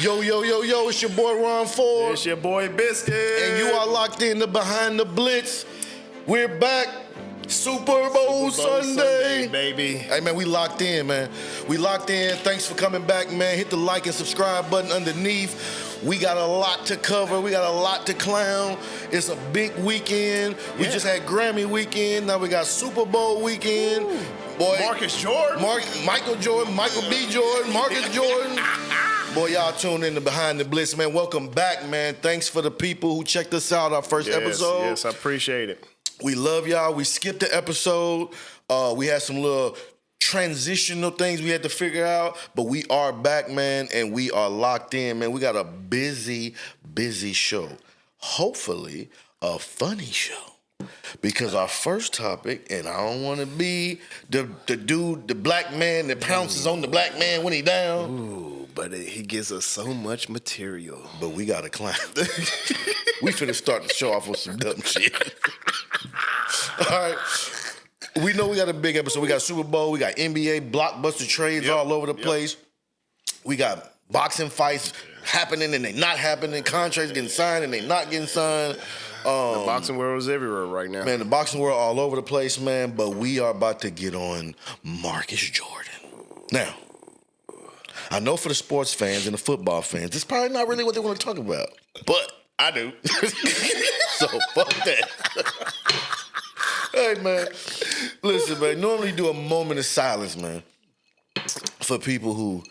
Yo, it's your boy Ron Ford. It's your boy Biscuit. And you are locked in to Behind the Blitz. We're back. Super Bowl Sunday, baby. Hey, man, we locked in, man. We locked in. Thanks for coming back, man. Hit the like and subscribe button underneath. We got a lot to cover. We got a lot to clown. It's a big weekend. We just had Grammy weekend. Now we got Super Bowl weekend. Ooh. Boy, Marcus Jordan. Michael Jordan, Michael B. Jordan, Marcus Jordan. Boy, y'all tuned in to Behind the Blitz, man. Welcome back, man. Thanks for the people who checked us out, our first episode. Yes, I appreciate it. We love y'all. We skipped the episode. We had some little transitional things we had to figure out, but we are back, man, and we are locked in, man. We got a busy show. Hopefully, a funny show. Because our first topic, and I don't want to be the dude, the black man that pounces on the black man when he down. Ooh, but he gives us so much material. But we got to climb. We finna start the show off with some dumb shit. All right. We know we got a big episode. We got Super Bowl. We got NBA blockbuster trades all over the place. We got boxing fights happening and they not happening. Contracts getting signed and they not getting signed. The boxing world is everywhere right now. Man, the boxing world all over the place, man. But we are about to get on Marcus Jordan. Now, I know for the sports fans and the football fans, it's probably not really what they want to talk about. But I do. So fuck that. Hey, man. Listen, man. Normally do a moment of silence, man, for people who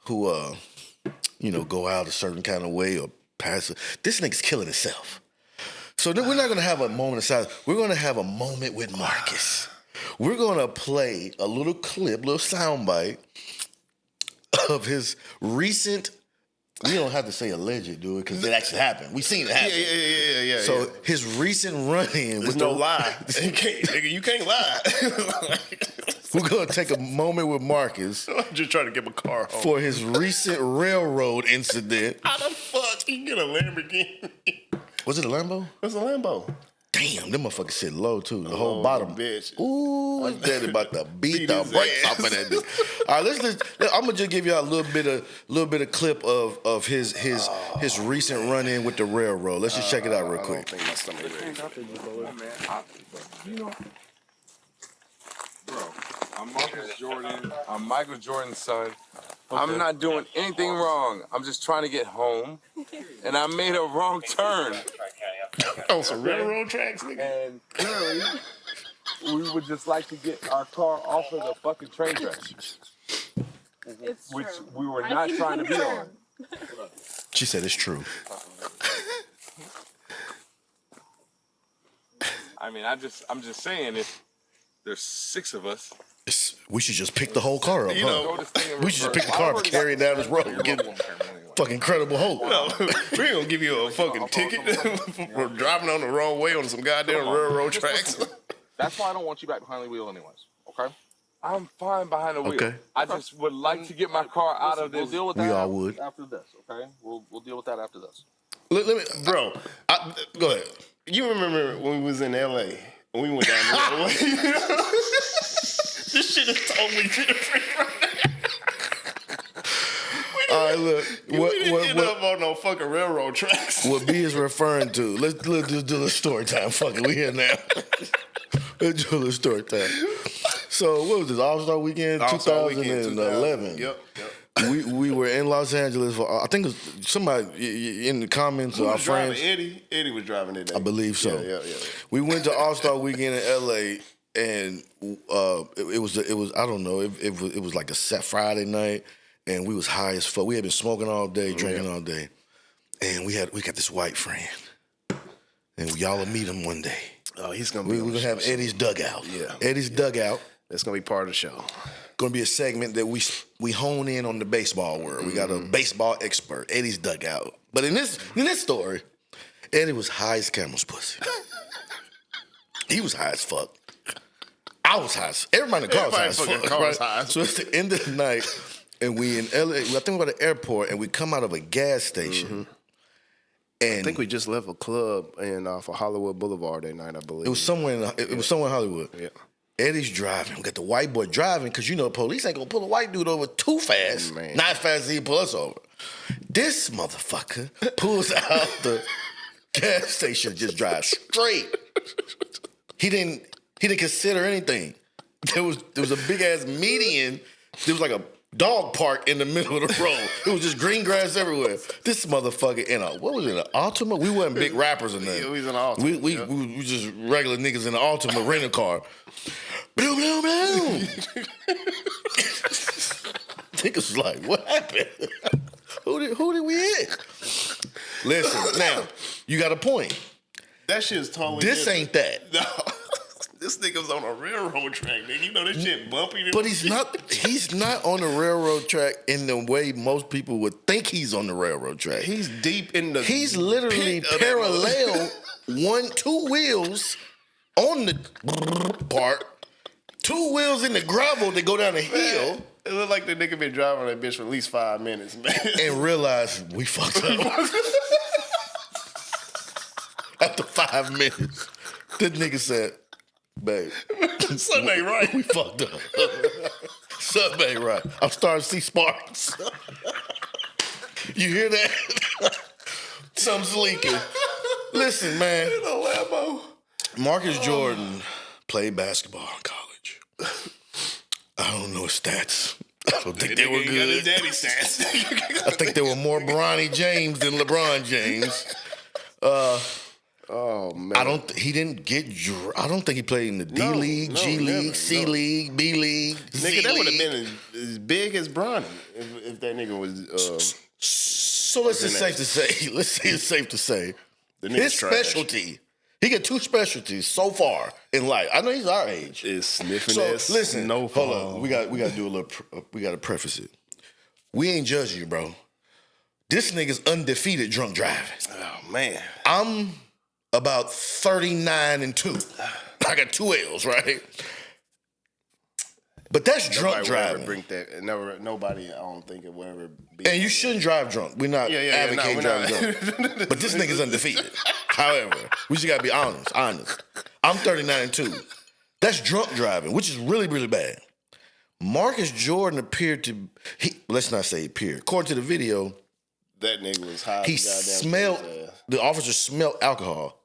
go out a certain kind of way or pass it. This nigga's killing himself. So then we're not going to have a moment of silence. We're going to have a moment with Marcus. We're going to play a little clip, little soundbite of his recent. We don't have to say alleged, do it, because it actually happened. We seen it happen. Yeah. So his recent run-in with no lie. You can't lie. We're going to take a moment with Marcus. I'm just trying to get my car home. For his recent railroad incident. How the fuck he get a Lamborghini? Was it a Lambo? It was a Lambo. Damn, them motherfuckers sit low, too. The whole bottom. Bitch. Ooh, I'm dead about to beat the brakes off of that dude. All right, I'm going to just give y'all a little bit of clip of his recent run-in with the railroad. Let's just check it out real quick. I don't think my stomach ready. Bro, I'm Marcus Jordan. I'm Michael Jordan's son. Okay. I'm not doing anything wrong. I'm just trying to get home. And I made a wrong turn. On some railroad tracks, nigga. And clearly, we would just like to get our car off of the fucking train tracks. Which we were not trying to be on. She said it's true. I mean, I'm just saying, if there's 6 of us, we should just pick the whole car up, huh? We should just pick the car up and carry it down this road and get fucking Incredible Hulk. No, we ain't gonna give you a fucking ticket for driving on the wrong way on some goddamn railroad tracks. That's why I don't want you back behind the wheel anyways, okay? I'm fine behind the wheel. Okay. I just would like to get my car out of this. We'll deal with that We all would. after this, okay? We'll deal with that after this. Let me, Bro, go ahead. You remember when we was in L.A. and we went down the road? This shit is totally different right now. All right, look. We didn't end up on no fucking railroad tracks. What B is referring to, let's just do the story time. Fuck it, we here now. Let's do the story time. So, what was this, All-Star Weekend? All-Star 2011. Yep. We were in Los Angeles for, I think it was somebody in the comments or our friends. Eddie was driving it. I believe so. Yeah. We went to All-Star Weekend in L.A., and it was I don't know, it was like a set Friday night, and we was high as fuck. We had been smoking all day, drinking all day, and we got this white friend, and y'all will meet him one day. Oh, he's gonna be. We're gonna have Eddie's dugout. Yeah, Eddie's dugout. That's gonna be part of the show. Gonna be a segment that we hone in on the baseball world. We got a baseball expert, Eddie's dugout. But in this story, Eddie was high as camel's pussy. He was high as fuck. I was high as everybody in the car was high as fuck. Right? So it's the end of the night, and we in LA. I think we go to the airport, and we come out of a gas station. And I think we just left a club for Hollywood Boulevard that night, I believe. It was somewhere in Hollywood. Yeah. Eddie's driving. We got the white boy driving because, police ain't going to pull a white dude over too fast. Man. Not as fast as he pull us over. This motherfucker pulls out the gas station, just drives straight. He didn't consider anything. There was a big ass median. There was like a dog park in the middle of the road. It was just green grass everywhere. This motherfucker in what was it, an Altima? We wasn't big rappers in there. Yeah, we was in an Altima. We just regular niggas in an Altima rental car. Bloom, bloom, bloom. Niggas was like, what happened? Who did we hit? Listen, now, you got a point. That shit's totally This different. ain't that. No. This nigga's on a railroad track, nigga. You know this shit bumpy. But he's not on the railroad track in the way most people would think he's on the railroad track. He's deep in the He's literally parallel, 2 wheels on the part, 2 wheels in the gravel that go down the hill. It looked like the nigga been driving that bitch for at least 5 minutes, man. And realize we fucked up. After 5 minutes, this nigga said, babe, Something ain't right. we fucked up. Something ain't right. I'm starting to see sparks. You hear that? Something's leaking. Listen, man. In a Lambo. Marcus Jordan played basketball in college. I don't know his stats. I don't think they were Nigga got his good. daddy stats. I think there were more Bronny James than LeBron James. Oh man. I don't think he played in the D League, G League, never, C League, B League. Nigga, that would have been as big as Bronny if that nigga was. So let's just safe to say. Let's say it's safe to say The nigga's his trash. Specialty. He got 2 specialties so far in life. I know he's our age. Is sniffing So ass. listen, No hold fall. on. We got to do a little. We got to preface it. We ain't judging you, bro. This nigga's undefeated drunk driving. Oh man. I'm about 39-2. I got 2 L's, right? But that's drunk Nobody would ever driving. bring that. Nobody, I don't think it will ever be. And you shouldn't drive drunk. We're not advocating driving drunk. But this nigga's undefeated. However, we just gotta be honest. I'm 39-2. That's drunk driving, which is really, really bad. Marcus Jordan appeared to, let's not say appeared. According to the video, That nigga was high. he smelled, the officer smelled alcohol.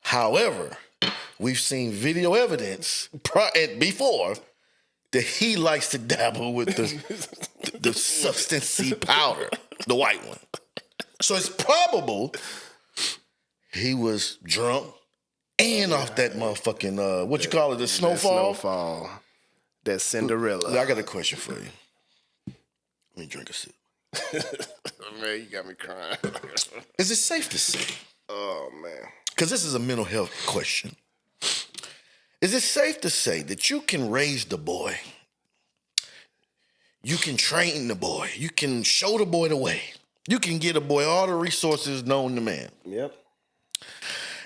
However, we've seen video evidence before that he likes to dabble with the substance-y powder, the white one. So it's probable he was drunk and off that motherfucking, what you call it, the snowfall? Snowfall. That Cinderella. I got a question for you. Let me drink a sip. Man, you got me crying. Is it safe to say? Oh, man. Because this is a mental health question. Is it safe to say that you can raise the boy? You can train the boy. You can show the boy the way. You can get a boy all the resources known to man. Yep.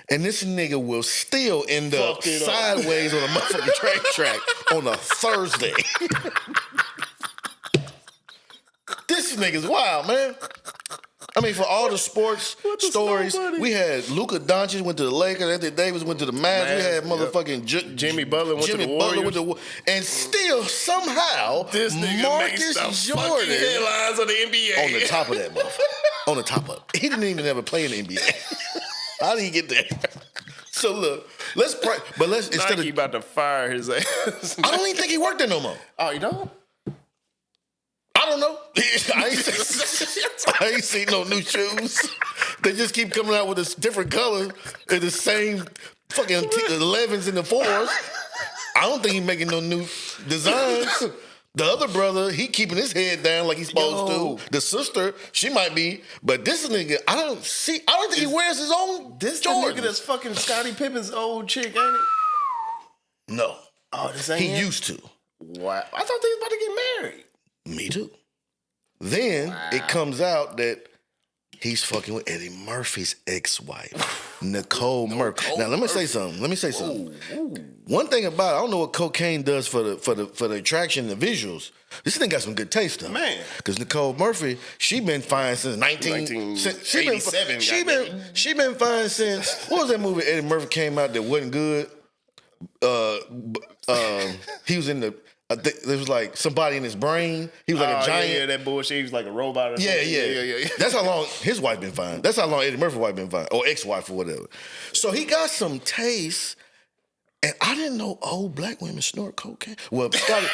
And this nigga will still end up Fuck it up. sideways on a motherfucking track on a Thursday. This nigga's wild, man. I mean, for all the sports stories, we had Luka Doncic went to the Lakers, Anthony Davis went to the Mavs, we had motherfucking Jimmy Butler went to the Warriors. and still, somehow, This nigga Marcus makes the fucking Jordan headlines of the NBA. on the top of that motherfucker. On the top of it. He didn't even ever play in the NBA. How did he get there? So look, let's pray. But let's instead Nike of about to fire his ass. I don't even think he worked there no more. Oh, you don't? I don't know. I ain't seen no new shoes. They just keep coming out with a different color and the same fucking 11s and the 4s. I don't think he's making no new designs. The other brother, he keeping his head down like he's supposed to. The sister, she might be, but this nigga, I don't think he wears his own This Jordans. the nigga that's fucking Scottie Pippen's old chick, ain't it? No. Oh, this ain't He him? used to. Wow. I thought they was about to get married. Me too. Then it comes out that he's fucking with Eddie Murphy's ex-wife, Nicole Murphy. Now let me say something. One thing about it, I don't know what cocaine does for the attraction, the visuals. This thing got some good taste though. Man. Because Nicole Murphy, she been fine since 1987. She been fine since, what was that movie Eddie Murphy came out that wasn't good? He was in the I think there was like somebody in his brain. He was like a giant. Yeah, that bullshit. He was like a robot or something. Yeah. That's how long his wife been fine. That's how long Eddie Murphy's wife been fine. Or ex-wife or whatever. So he got some taste. And I didn't know old black women snort cocaine. Well, Scotty,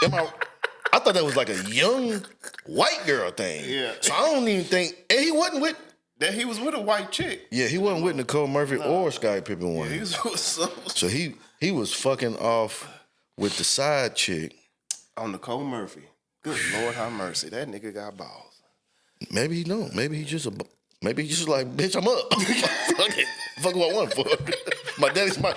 I thought that was like a young white girl thing. Yeah. So I don't even think, and he wasn't with. That he was with a white chick. Yeah, he wasn't with Nicole Murphy or Scottie Pippen one. Yeah, he was with some. So he was fucking off with the side chick. On Nicole Murphy. Good Lord have mercy. That nigga got balls. Maybe he don't. Maybe he just like, bitch, I'm up. Fuck it. Fuck what I want for.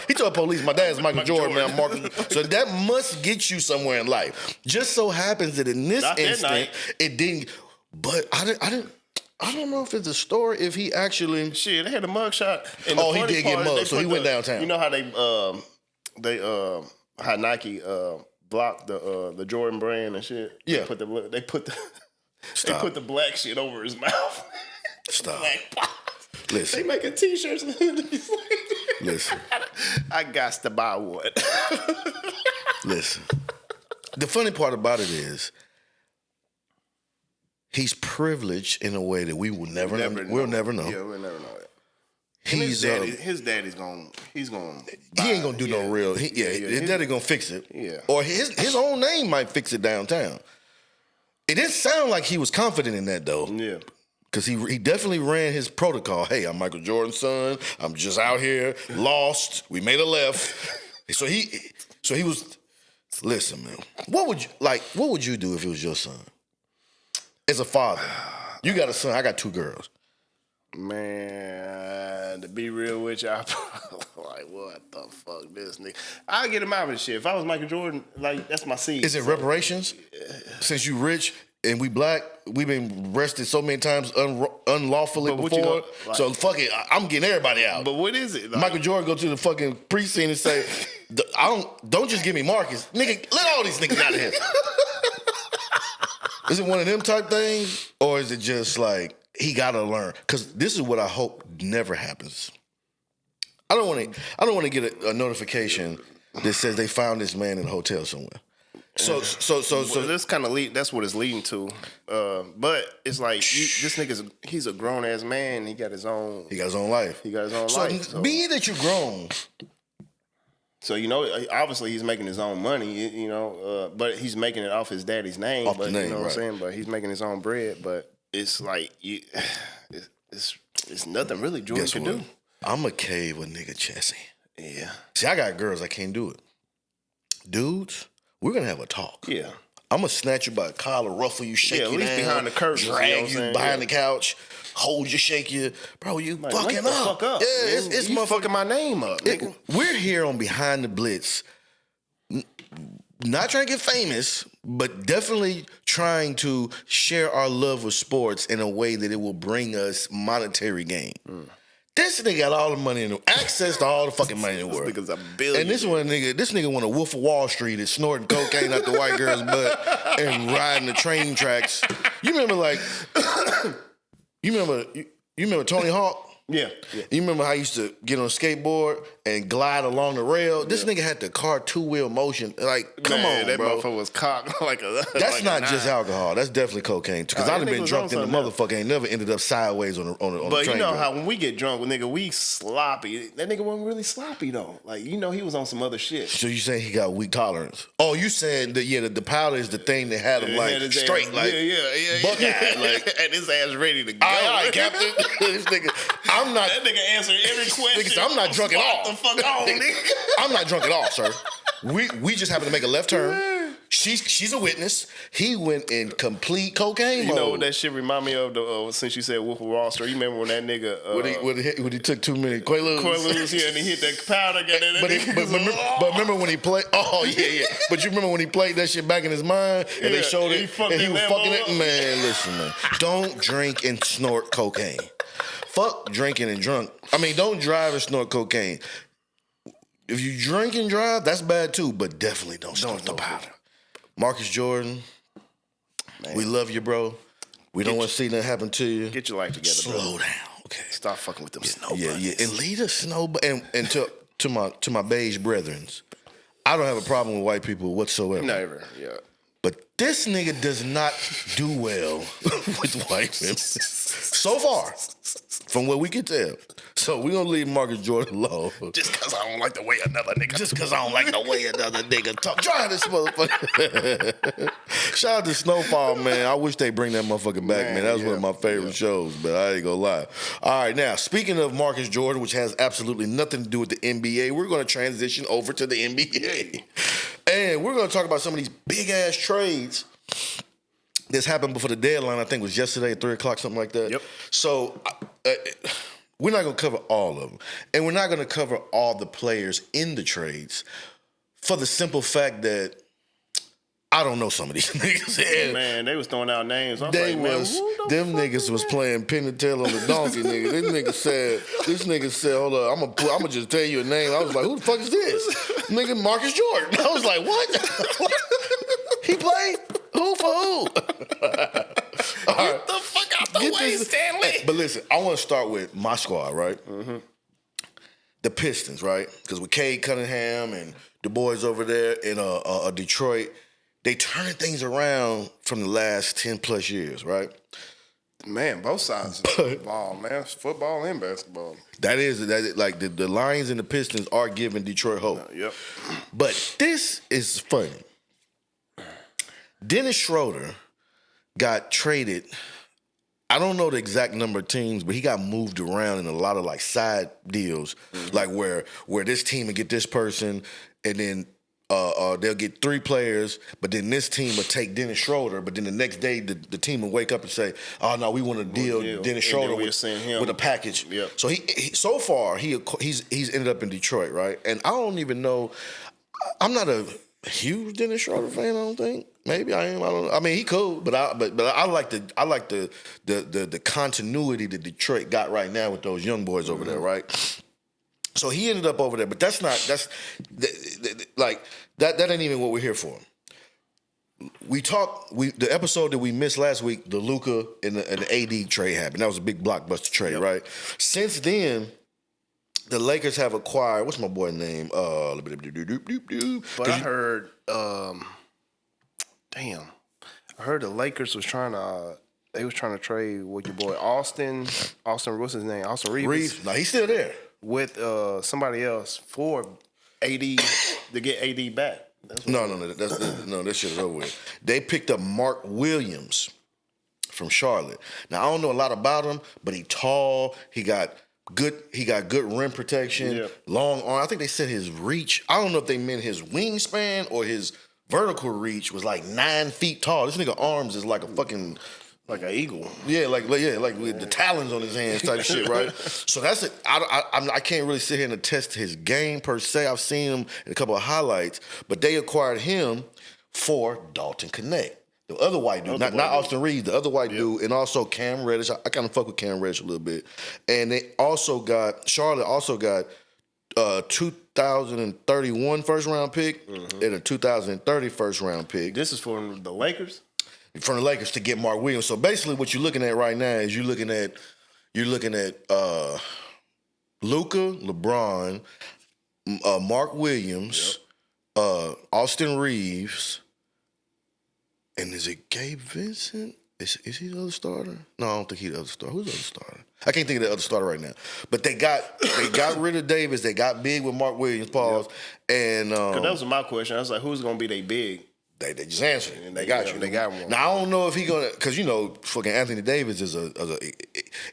He told the police, my dad's Michael Jordan, man, Marcus. So that must get you somewhere in life. Just so happens that in this instant, it didn't. But I don't know if it's a story, if he actually. Shit, they had a mugshot. He did get mugged, so he went downtown. You know how how Nike blocked the Jordan brand and shit? Yeah. They put the black shit over his mouth. Stop. Listen. They making t-shirts. Listen. I got to buy one. Listen. The funny part about it is, he's privileged in a way that we will never know. We'll never know. Yeah, we'll never know it. His daddy's gonna. He ain't gonna do no real. His daddy gonna fix it. Yeah. Or his own name might fix it downtown. It didn't sound like he was confident in that though. Yeah. Because he definitely ran his protocol. Hey, I'm Michael Jordan's son. I'm just out here, lost. We made a left. So he was. Listen, man. What would you do if it was your son? As a father, you got a son. I got 2 girls. Man, to be real with you, I'm like, what the fuck, this nigga? I'll get him out of this shit. If I was Michael Jordan, like, that's my seed. Is it reparations? Since you rich and we black, we've been arrested so many times unlawfully before. So fuck it, I'm getting everybody out. But what is it? Like, Michael Jordan go to the fucking precinct and say, don't just give me Marcus. Nigga, let all these niggas out of here. Is it one of them type things? Or is it just like, he gotta learn? Because this is what I hope never happens. I don't want to get a notification that says they found this man in a hotel somewhere. So this kind of that's what it's leading to. But it's like this he's a grown ass man. He got his own life. So be that you're grown. So obviously he's making his own money. But he's making it off his daddy's name. Off the name, you know what right. I'm saying? But he's making his own bread. But it's like it's nothing really Jordan can do. I'ma cave a nigga chassis. Yeah. See, I got girls, I can't do it. Dudes, we're gonna have a talk. Yeah. I'm gonna snatch you by the collar, ruffle you, shake you at least down, behind the curtains, drag you behind the couch, hold you, shake you. Bro, you like, fucking up. Fuck up. Yeah, it's you fucking my name up. Nigga. We're here on Behind the Blitz. Not trying to get famous, but definitely trying to share our love with sports in a way that it will bring us monetary gain. This nigga got all the money in the access to all the fucking money in the world. This nigga's a billion. And this nigga want a Wolf of Wall Street and snorting cocaine out the white girl's butt and riding the train tracks. You remember you remember Tony Hawk? Yeah. You remember how he used to get on a skateboard and glide along the rail? This nigga had the car 2-wheel motion. Like, come on, that bro. motherfucker was cocked like a. That's like not just alcohol. That's definitely cocaine too. Because I've been drunk in the motherfucker. Ain't never ended up sideways on the train. But you know how when we get drunk, nigga, we sloppy. That nigga wasn't really sloppy though. Like he was on some other shit. So you saying he got weak tolerance? Oh, you saying that the powder is the thing that had him like straight, ass, like buck-eyed, like and his ass ready to go. All right, Captain. This nigga, I'm not. That nigga answered every question. Nigga, I'm not drunk at all. The fuck on, nigga. I'm not drunk at all, sir. We just happened to make a left turn. She's a witness. He went in complete cocaine mode. You know what that shit remind me of? Since you said Wolf of Wall Street, you remember when that nigga when he took too many Quaaludes? Yeah, and he hit that powder. But remember when he played? Oh yeah. But you remember when he played that shit back in his mind and they showed it and he was fucking it? Man, listen, man. Don't drink and snort cocaine. Fuck drinking and drunk. I mean, don't drive and snort cocaine. If you drink and drive, that's bad too, but definitely don't snort the powder. Marcus Jordan, man. We love you, bro. We don't want to see that happen to you. Get your life together, bro. Slow down, okay? Stop fucking with them snow bunnies. Yeah. And lead a snow and to my beige brethrens, I don't have a problem with white people whatsoever. Never, yeah. But this nigga does not do well with white women. So far, from what we can tell. So we're going to leave Marcus Jordan alone. Just because I don't like the way another nigga. Just because I don't like the way another nigga talk. Try this motherfucker. Shout out to Snowfall, man. I wish they bring that motherfucker back, man. That was one of my favorite shows, but I ain't gonna lie. All right, now, speaking of Marcus Jordan, which has absolutely nothing to do with the NBA, we're going to transition over to the NBA. And we're going to talk about some of these big-ass trades that's happened before the deadline. I think it was yesterday at 3 o'clock, something like that. Yep. So we're not going to cover all of them. And we're not going to cover all the players in the trades for the simple fact that I don't know some of these niggas. Man, they was throwing out names. Them niggas was playing pin and tail on the donkey, nigga. This nigga said, hold up, I'm gonna just tell you a name. I was like, who the fuck is this? Nigga, Marcus Jordan. I was like, what? He played? Who for who? Get the fuck out the way, Stanley. But listen, I want to start with my squad, right? Mm-hmm. The Pistons, right? Because with Cade Cunningham and the boys over there in Detroit, they turning things around from the last 10 plus years, right? Man, both sides of the ball, man. It's football and basketball. That is like the Lions and the Pistons are giving Detroit hope. Yep. But this is funny. Dennis Schroeder got traded. I don't know the exact number of teams, but he got moved around in a lot of like side deals, like where this team would get this person, and then they'll get 3 players, but then this team will take Dennis Schroeder, but then the next day the team will wake up and say, "Oh no, we want to deal Dennis Schroeder with a package." Yep. So he so far he's ended up in Detroit, right? And I don't even know. I'm not a huge Dennis Schroeder fan. I don't think. Maybe I am. I don't know. I mean, he cool, but I like the continuity that Detroit got right now with those young boys over there, right? So he ended up over there, but that ain't even what we're here for. The episode that we missed last week, the Luka and the AD trade happened. That was a big blockbuster trade, right? Since then, the Lakers have acquired, what's my boy name? But I heard, I heard the Lakers was trying to trade with your boy Austin, what's his name? Austin Reeves. No, he's still there. With somebody else for AD to get AD back. No, that shit is over with. They picked up Mark Williams from Charlotte. Now I don't know a lot about him, but he tall. He got good rim protection, long arm. I think they said his reach. I don't know if they meant his wingspan or his vertical reach was like 9 feet tall. This nigga arms is like a fucking. Like an eagle. Yeah, like with the talons on his hands type shit, right? So that's it. I can't really sit here and attest to his game per se. I've seen him in a couple of highlights, but they acquired him for Dalton Connect. The other white dude, not Austin Reeves, the other white dude, and also Cam Reddish. I kind of fuck with Cam Reddish a little bit. And Charlotte also got 2031 first round pick and a 2030 first round pick. This is for the Lakers? From the Lakers to get Mark Williams. So basically what you're looking at right now is you're looking at Luka, LeBron, Mark Williams, Austin Reeves, and is it Gabe Vincent? Is he the other starter? No, I don't think he's the other starter. Who's the other starter? I can't think of the other starter right now. But they got rid of Davis. They got big with Mark Williams, pause. And because that was my question. I was like, who's gonna be they big? They just answered and they got you. They got one. Now I don't know if he gonna, because fucking Anthony Davis is at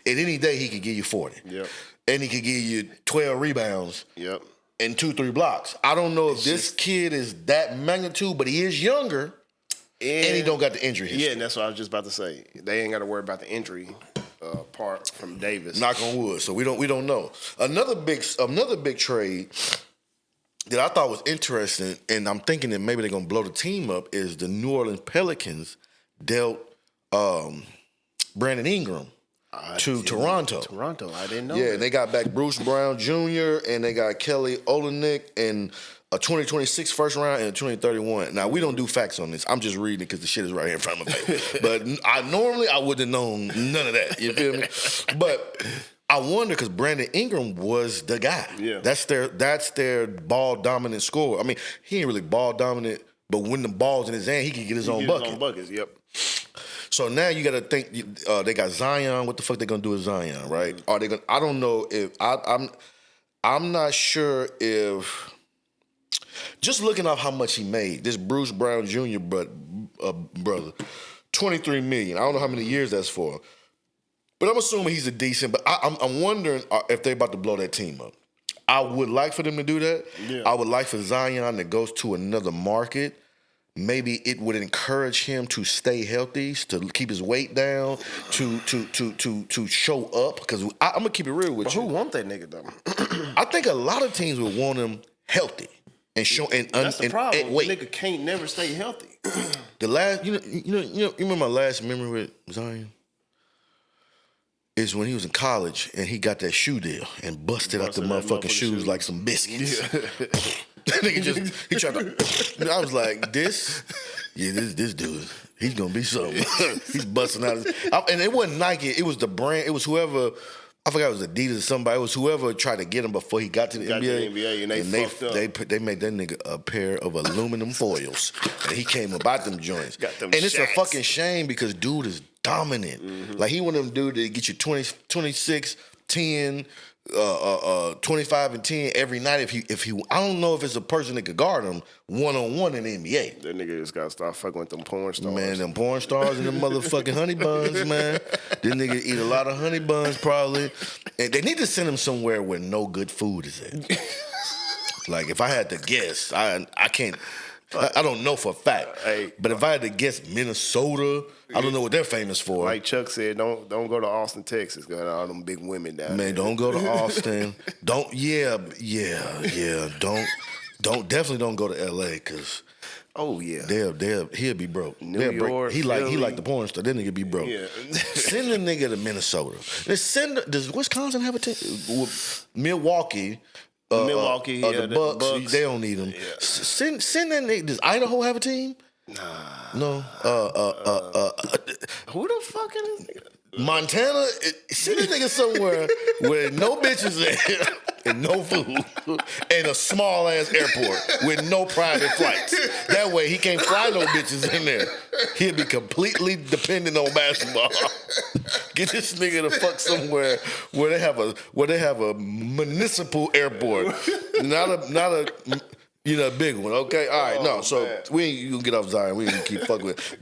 any day he could give you 40. Yep. And he could give you 12 rebounds. Yep. And 2-3 blocks. I don't know if this kid is that magnitude, but he is younger, and he don't got the injury history. Yeah, and that's what I was just about to say. They ain't got to worry about the injury part from Davis. Knock on wood. So we don't know. Another big trade that I thought was interesting, and I'm thinking that maybe they're gonna blow the team up, is the New Orleans Pelicans dealt Brandon Ingram to Toronto. I didn't know. Yeah, and they got back Bruce Brown Jr. and they got Kelly Olynyk and a 2026 first round and a 2031. Now we don't do facts on this. I'm just reading it because the shit is right here in front of me. But I wouldn't have known none of that. You feel me? But I wonder because Brandon Ingram was the guy. Yeah. That's their ball dominant scorer. I mean, he ain't really ball dominant, but when the ball's in his hand, he can get his own bucket. His own buckets, yep. So now you got to think. They got Zion. What the fuck they gonna do with Zion, right? Are they gonna? I don't know if I'm not sure if. Just looking off how much he made, this Bruce Brown Jr. brother, $23 million. I don't know how many years that's for. But I'm assuming he's a decent. But I'm wondering if they're about to blow that team up. I would like for them to do that. Yeah. I would like for Zion to go to another market. Maybe it would encourage him to stay healthy, to keep his weight down, to show up. Because I'm gonna keep it real with you. Who want that nigga though? I think a lot of teams would want him healthy and show. That's the problem. And wait, nigga can't never stay healthy. The last, you remember my last memory with Zion? Is when he was in college and he got that shoe deal and busted out the motherfucking shoes like some biscuits. Yeah. That nigga he tried to. I was like, this dude, he's gonna be something. He's busting out and it wasn't Nike, it was the brand, it was whoever. I forgot it was Adidas or somebody. It was whoever tried to get him before he got to the NBA. And they fucked up. They made that nigga a pair of aluminum foils. And he came about them joints. Got them and it's a shacks. fucking shame because dude is dominant. Mm-hmm. Like he one of them dudes that get you 20, 26, 10, 25 and 10 every night if he I don't know if it's a person that could guard him one-on-one in the NBA. That nigga just gotta start fucking with them porn stars. Man, them porn stars and them motherfucking honey buns, man. This nigga eat a lot of honey buns probably. And they need to send him somewhere where no good food is at. Like if I had to guess, I can't I don't know for a fact. But if I had to guess Minnesota, I don't know what they're famous for. Like Chuck said, don't go to Austin, Texas. Got all them big women down there. Man, don't go to Austin. Don't definitely don't go to LA because he'll be broke. New York, he like the porn star. That nigga be broke. Yeah. Send the nigga to Minnesota. Does Wisconsin have a team? Milwaukee. The Bucks, they don't need him. Yeah. Send that nigga. Does Idaho have a team? Nah. No. Who the fuck is this nigga? Montana, send a nigga somewhere where no bitches there and no food and a small ass airport with no private flights. That way he can't fly no bitches in there. He'll be completely dependent on basketball. Get this nigga to fuck somewhere where they have a municipal airport, not a big one. Okay, all right, no. So man. You can get off Zion. We ain't keep fucking with.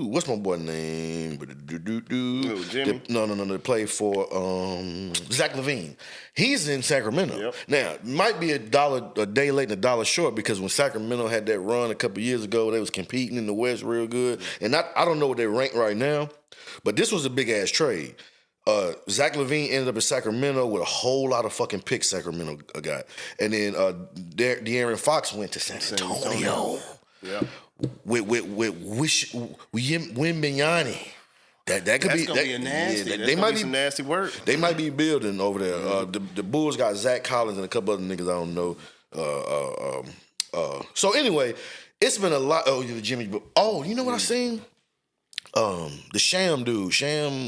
What's my boy name? Jimmy? No. They play for Zach LaVine. He's in Sacramento. Yep. Now, might be a day late and a dollar short because when Sacramento had that run a couple years ago, they was competing in the West real good. And I don't know what they rank right now, but this was a big ass trade. Zach LaVine ended up in Sacramento with a whole lot of fucking picks Sacramento got. And then De'Aaron Fox went to San Antonio. Yeah. With Wimbignani. That could be a nasty. Yeah, they might be some nasty work. They might be building over there. Mm-hmm. The Bulls got Zach Collins and a couple other niggas I don't know. So anyway, it's been a lot. Oh, Jimmy. Oh, you know what I seen? The Sham dude,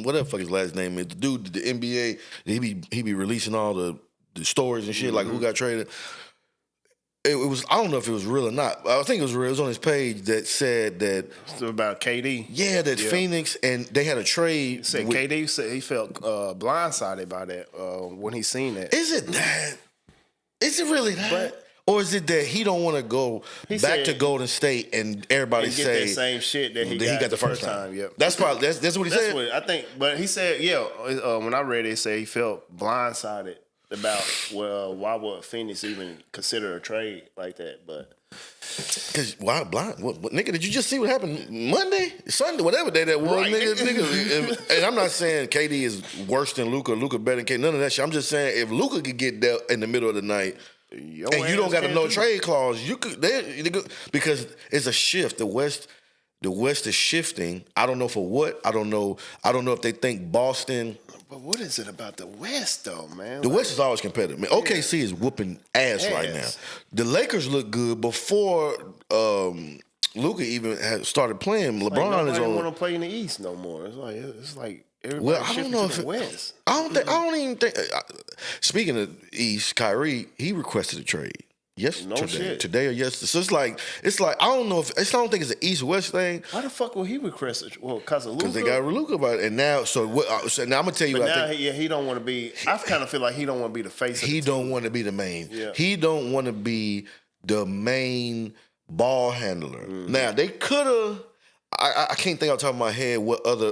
whatever the fuck his last name is. The dude, the NBA, he be releasing all the stories and shit like who got traded. It was, I don't know if it was real or not. I think it was real. It was on his page that said that. It's about KD. Yeah, that Phoenix, and they had a trade. He said KD said he felt blindsided by that when he seen that. Is it that? Is it really that? Or is it that he don't want to go back to Golden State and everybody get that same shit that he got the first time? Yep. That's probably that's what he said. What I think. But he said, when I read it, he felt blindsided about why would Phoenix even consider a trade like that? But because why blind? What nigga? Did you just see what happened Monday, Sunday, whatever day that was, right. nigga? And I'm not saying KD is worse than Luka. Luka better than KD. None of that shit. I'm just saying if Luka could get dealt in the middle of the night. And you don't got a no trade clause. You could because it's a shift. The West is shifting. I don't know for what. I don't know if they think Boston. But what is it about the West though, man? The West is always competitive. Man, OKC is whooping ass right now. The Lakers look good before Luka even had started playing. LeBron is Nobody on. want to play in the East no more. It's like everybody Well, I shifting don't know to if the West. I don't even think. Speaking of East, Kyrie, he requested a trade. Today or yesterday. So it's like I don't know if I don't think it's an East-West thing. Why the fuck would he request it? Well, because of Luka. Because they got Luka about it, and now so now I'm gonna tell you. But what now I think, he don't want to be. I kind of feel like he don't want to be the face. He of the don't want to be the main. Yeah. He don't want to be the main ball handler. Now they could have. I can't think off the top of my head what other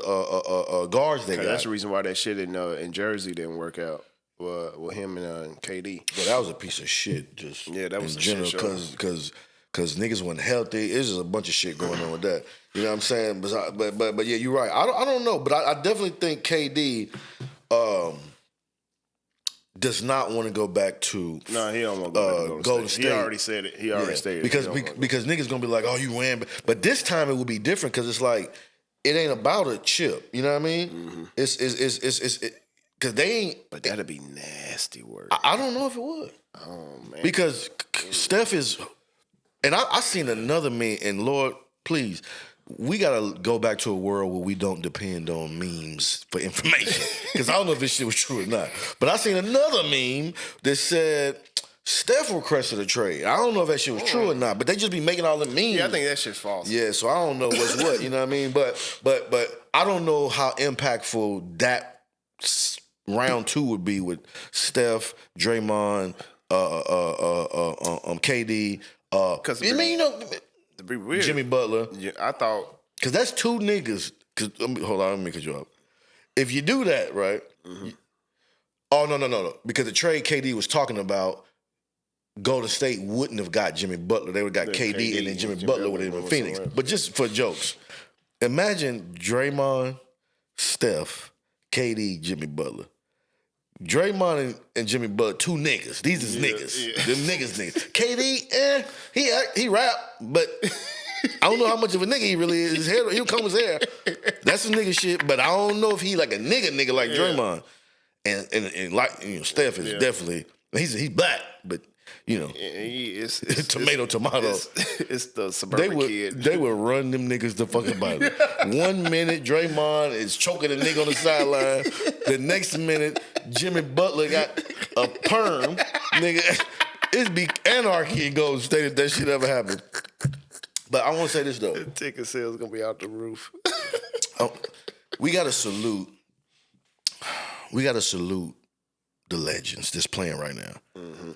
guards they got. That's the reason why that shit in Jersey didn't work out. With him and KD. But that was a piece of shit. Just that was in a general shit show. because niggas wasn't healthy. It's just a bunch of shit going on with that. You know what I'm saying? But yeah, you're right. I don't know, but I definitely think KD does not want to go back to. No, he don't want to go back to Golden State. He already said it. He already stated it. Because niggas gonna be like, oh, you ran, but this time it will be different because it's like it ain't about a chip. You know what I mean? Mm-hmm. It's because they ain't. But that'd be nasty work. I don't know if it would. Oh man. Because Steph is, and I seen another meme. And Lord, please, we gotta go back to a world where we don't depend on memes for information. Because I don't know if this shit was true or not. But I seen another meme that said Steph requested a trade. I don't know if that shit was true or not. But they just be making all the memes. Yeah, I think that shit's false. Yeah, so I don't know what's what. You know what I mean? But I don't know how impactful that round 2 would be with Steph, Draymond, KD. Because I mean, you know, to be weird, Jimmy Butler. Yeah, I thought because that's 2 niggas. Hold on, let me cut you up. If you do that, right? Mm-hmm. No. Because the trade KD was talking about, Golden State wouldn't have got Jimmy Butler. They would have got KD and then Jimmy Butler would have been in Phoenix. But just for jokes, imagine Draymond, Steph, KD, Jimmy Butler. Draymond and Jimmy Butler, 2 niggas. These is niggas. Yeah. Them niggas. KD, he rap, but I don't know how much of a nigga he really is. His hair, he'll comb his hair. That's some nigga shit, but I don't know if he like a nigga like Draymond. And like, you know, Steph is definitely, he's black, but you know, it's tomato. It's the suburban kid. They would run them niggas the fucking body. 1 minute, Draymond is choking a nigga on the sideline. The next minute, Jimmy Butler got a perm. Nigga, it'd be anarchy in Golden State if that shit ever happened. But I want to say this, though. The ticket sales gonna be out the roof. We got to salute. We got to salute the legends that's playing right now. Mm-hmm.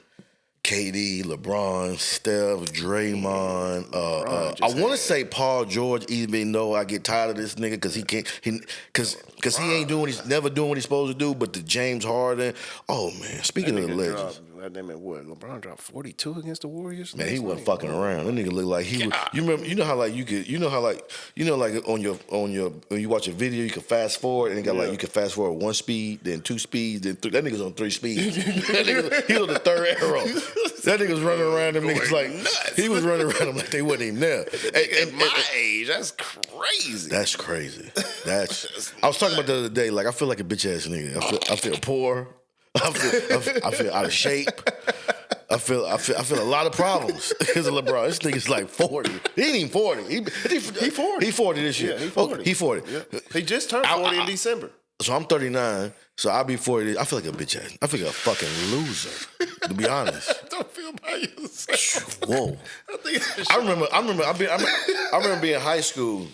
KD, LeBron, Steph, Draymond. I want to say Paul George, even though I get tired of this nigga because he can't, because he ain't doing, he's never doing what he's supposed to do. But the James Harden, oh man, speaking of the legends. LeBron dropped 42 against the Warriors. Man, he wasn't fucking around. That nigga looked like he was. You remember? You know how like like on your when you watch a video, you can fast forward and it got like you can fast forward 1 speed, then 2 speeds, then 3. That nigga's on 3 speeds. That nigga, he was the 3rd arrow. That nigga's running around them niggas like nuts. He was running around them like they wasn't even there. At my age, that's crazy. That's crazy. I was talking about the other day. Like I feel like a bitch ass nigga. I feel poor. I feel out of shape. I feel a lot of problems because of LeBron. This nigga's like 40. He ain't even 40. He 40. He 40 this year. Yeah, he 40. He 40. Yeah. He just turned 40 in December. So I'm 39. So I'll be 40. I feel like a bitch ass. I feel like a fucking loser, to be honest. Don't feel by yourself. Whoa. I remember being in high school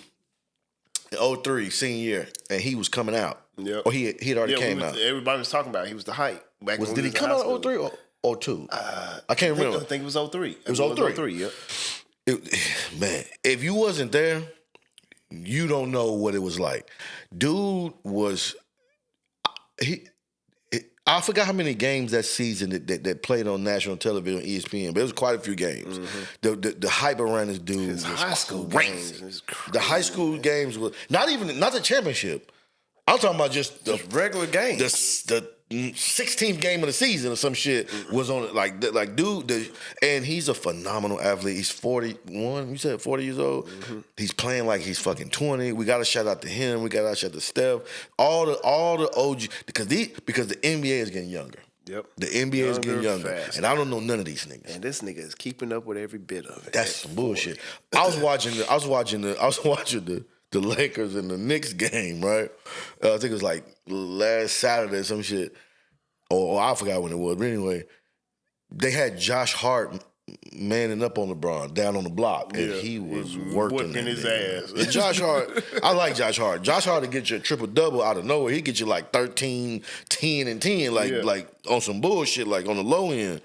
in 03, senior year, and he was coming out. Yep. Or he had already came out. Everybody was talking about it. He was the hype. Did he come out in 03 or 02? I can't remember. I think it was 03. It was 03. 03, yeah. Man, if you wasn't there, you don't know what it was like. Dude was I forgot how many games that season that played on national television on ESPN, but it was quite a few games. Mm-hmm. The hype around this dude was high school crazy. Games crazy. The high school games was not the championship. I'm talking about just the regular game. The 16th game of the season or some shit was on it. Like dude, and he's a phenomenal athlete. He's 41. You said 40 years old. Mm-hmm. He's playing like he's fucking 20. We got to shout out to him. We got to shout out to Steph. All the OG because the NBA is getting younger. Yep. The NBA is getting younger, fast. and I don't know none of these niggas. And this nigga is keeping up with every bit of it. That's some bullshit. I was watching the Lakers and the Knicks game, right? I think it was like last Saturday or some shit. Or I forgot when it was. But anyway, they had Josh Hart manning up on LeBron, down on the block, and he was working his ass. And Josh Hart, I like Josh Hart. Josh Hart to get you a triple-double out of nowhere. He get you like 13, 10, and 10, like on some bullshit, like on the low end.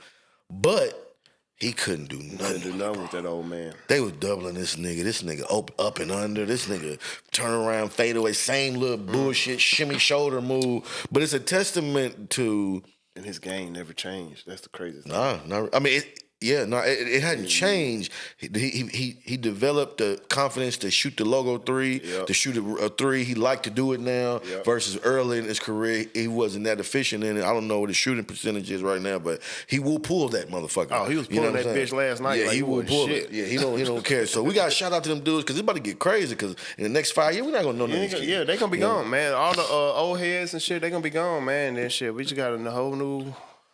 But he couldn't do nothing. Couldn't do nothing with that old man. They was doubling this nigga. This nigga up and under. This nigga turn around, fade away, same little bullshit, shimmy shoulder move. But it's a testament to... And his game never changed. That's the craziest thing. Nah, I mean, it hadn't changed. He developed the confidence to shoot the logo three, to shoot a three. He liked to do it now versus early in his career, he wasn't that efficient in it. I don't know what his shooting percentage is right now, but he will pull that motherfucker. Oh, he was pulling that bitch last night. Yeah, like he will pull shit. it. Yeah, he don't care. So we got to shout out to them dudes because it's about to get crazy because in the next 5 years, we're not going to know nothing. Yeah, they going to be gone, man. All the old heads and shit, they going to be gone, man. And shit, we just got a whole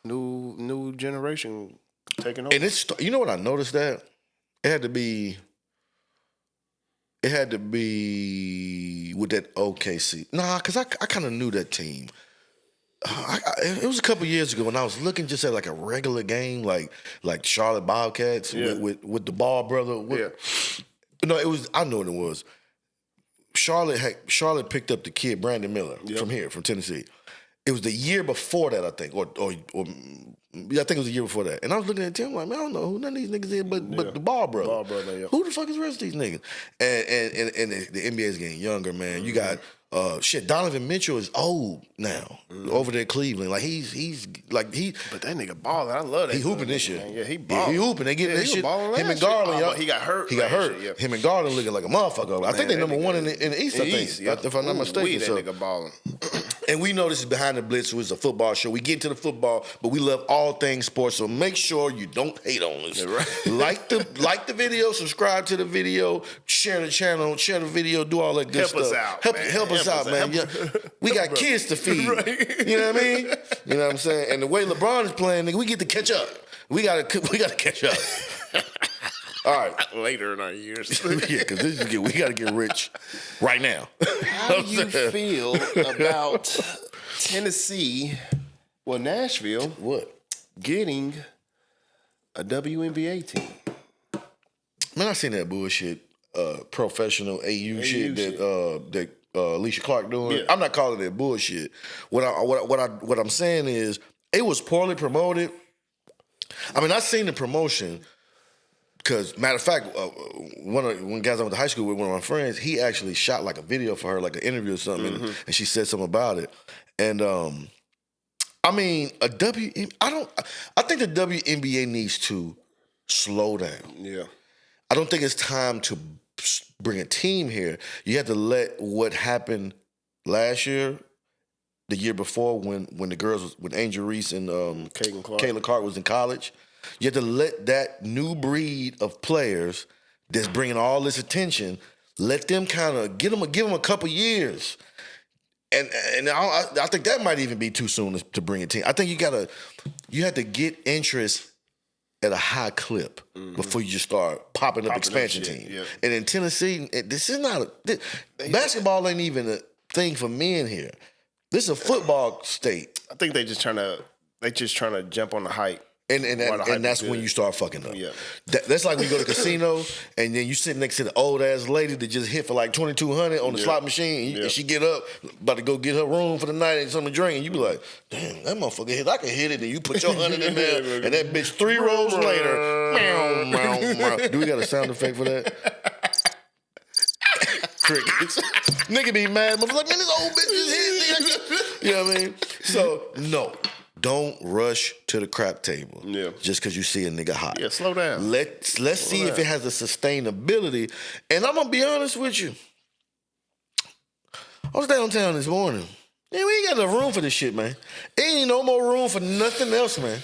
new generation taking over. And it's, you know what I noticed that? It had to be with that OKC. Nah, because I kind of knew that team. It was a couple years ago when I was looking just at like a regular game, like Charlotte Bobcats with the Ball brother. No, it was. I know what it was. Charlotte picked up the kid Brandon Miller from Tennessee. It was the year before that, I think, or I think it was the year before that. And I was looking at him like, man, I don't know who none of these niggas is, but the Ball brother. Ball brother, yeah. Who the fuck is the rest of these niggas? And the NBA is getting younger, man. You got Donovan Mitchell is old now over there in Cleveland. Like he's like he. But that nigga balling, I love that. He hooping this shit. Man. Yeah, he balling. He hooping. They getting this shit. Him and Garland, he got hurt. He got hurt. Shit, Him and Garland looking like a motherfucker. I think they number one in the East. I think, if I'm not mistaken. That nigga balling. And we know this is Behind the Blitz, which is a football show. We get into the football, but we love all things sports. So make sure you don't hate on us. Right. like the video, subscribe to the video, share the channel, share the video, do all that good stuff. Help us out, man. Yeah. We got kids to feed. Right. You know what I mean? You know what I'm saying? And the way LeBron is playing, nigga, we get to catch up. We gotta catch up. All right. Later in our years. Yeah, because we got to get rich right now. How do you feel about Tennessee, Nashville, getting a WNBA team? Man, I seen that bullshit, professional AU shit that Alicia Clark doing. Yeah. I'm not calling it bullshit. What I'm saying is it was poorly promoted. I mean, I seen the promotion. Because, matter of fact, one guys I went to high school with, one of my friends, he actually shot like a video for her, like an interview or something, and she said something about it. And, I mean, I think the WNBA needs to slow down. Yeah. I don't think it's time to bring a team here. You have to let what happened last year, the year before when the girls, when Angel Reese and Caitlin Clark was in college. You have to let that new breed of players that's bringing all this attention, let them kind of give them a couple years. And I think that might even be too soon to bring a team. I think you have to get interest at a high clip before you just start popping up expansion teams. Yeah. And in Tennessee, this is not basketball ain't even a thing for men here. This is a football state. I think they just trying to jump on the hype. And that's when you start fucking up. Yeah. That's like when you go to the casino and then you sit next to the old ass lady that just hit for like $2,200 on the slot machine. And she get up, about to go get her room for the night and something to drink, and you be like, damn, that motherfucker hit. I can hit it. And you put your 100 in there, and that bitch 3 rows later. Meow, meow, meow. Do we got a sound effect for that? Crickets. Nigga be mad. Motherfucker, like, man, this old bitch just hit. You know what I mean? So, no. Don't rush to the crap table just because you see a nigga hot. Yeah, slow down. Let's see if it has a sustainability. And I'm going to be honest with you. I was downtown this morning. Man, we ain't got enough room for this shit, man. Ain't no more room for nothing else, man.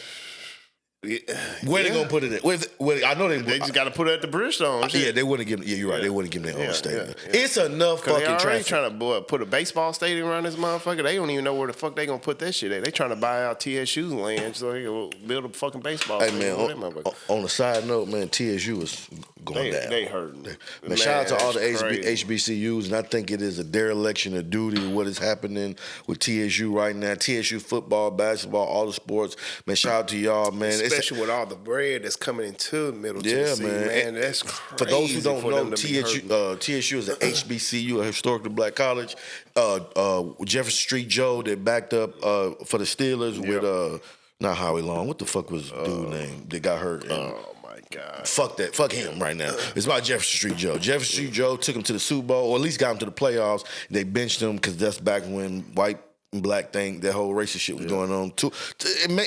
Where they gonna put it at? I know They just got to put it at the Bridgestone. Yeah, they wouldn't give. Yeah, you're right. They wouldn't give them their own stadium. Yeah. It's enough fucking They already traffic. trying to put a baseball stadium around this motherfucker. They don't even know where the fuck they gonna put that shit at. They trying to buy out TSU's land so they can build a fucking baseball Hey stadium. man, on a side note, man, TSU is going down. They hurting. Man, shout out to all the crazy. HBCUs, and I think it is a dereliction of duty what is happening with TSU right now. TSU football, basketball, all the sports. Man, shout out to y'all, man. Especially with all the bread that's coming into Middle Tennessee, man. That's crazy. For those who don't know, TSU TSU is an HBCU, a historically black college. Jefferson Street Joe that backed up for the Steelers with not Howie Long. What the fuck was dude name that got hurt? Oh my God. Fuck that. Fuck him right now. It's about Jefferson Street Joe. Jefferson Street Joe took him to the Super Bowl, or at least got him to the playoffs. They benched him because that's back when white and black thing, that whole racist shit was going on too.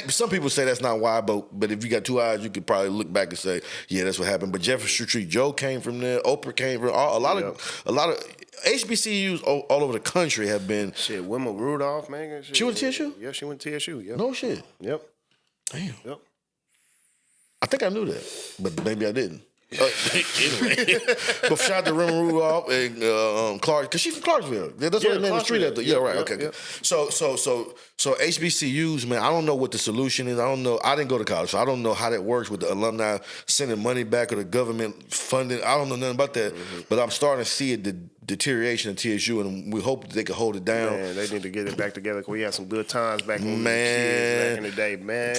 Some people say that's not why, but if you got two eyes, you could probably look back and say, yeah, that's what happened. But Jefferson Street Joe came from there. Oprah came from a lot of HBCUs all over the country have been. Shit, Wilma Rudolph, man. She went to TSU? Yeah, she went to TSU. Yep. No shit. Yep. Damn. Yep. I think I knew that, but maybe I didn't. Anyway, but shout out to Wilma Rudolph and Clark, because she's from Clarksville. That's what they named the street after. Yeah, right. Okay. Yep. So HBCUs, man. I don't know what the solution is. I don't know. I didn't go to college, so I don't know how that works with the alumni sending money back or the government funding. I don't know nothing about that. Mm-hmm. But I'm starting to see the deterioration of TSU, and we hope that they can hold it down. Man, they need to get it back together. We had some good times back when we were kids back in the day, man.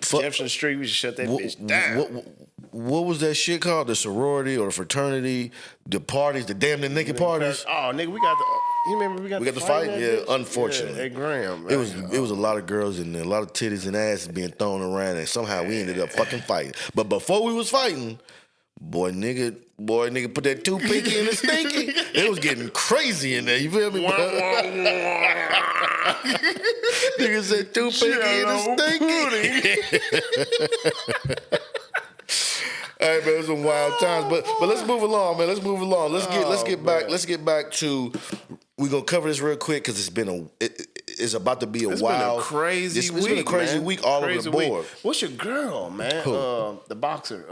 Jefferson Street, we should shut that bitch down. What was that shit called? The sorority or the fraternity, the parties, the damn near naked parties. Oh, nigga, we got the. You remember we got the fight? Yeah, unfortunately. At Graham. It was a lot of girls in there, a lot of titties and asses being thrown around, and somehow we ended up fucking fighting. But before we was fighting, boy nigga put that two pinky in the stinky. It was getting crazy in there. You feel me? Nigga said two pinky in the stinky. Hey man, it was some wild times, but let's move along, man. Let's move along. Let's get back to. We're gonna cover this real quick because it's about to be a wild, crazy week. It's been a crazy week all over the board. What's your girl, man? The boxer.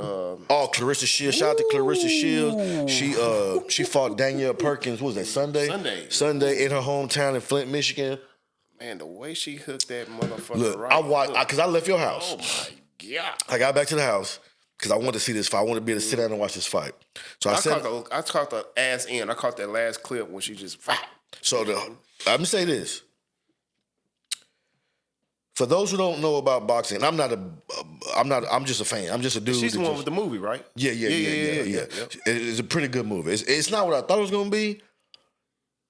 Clarissa Shields. Shout out to Clarissa Shields. She fought Danielle Perkins. What was that, Sunday in her hometown in Flint, Michigan. Man, the way she hooked that motherfucker. Look, I watched because I left your house. Oh my God! I got back to the house. Because I wanted to see this fight. I wanted to be able to sit down and watch this fight. So I caught the ass in. I caught that last clip when she just. So let me say this. For those who don't know about boxing, I'm just a fan. I'm just a dude. She's the one with the movie, right? Yeah. It's a pretty good movie. It's not what I thought it was going to be,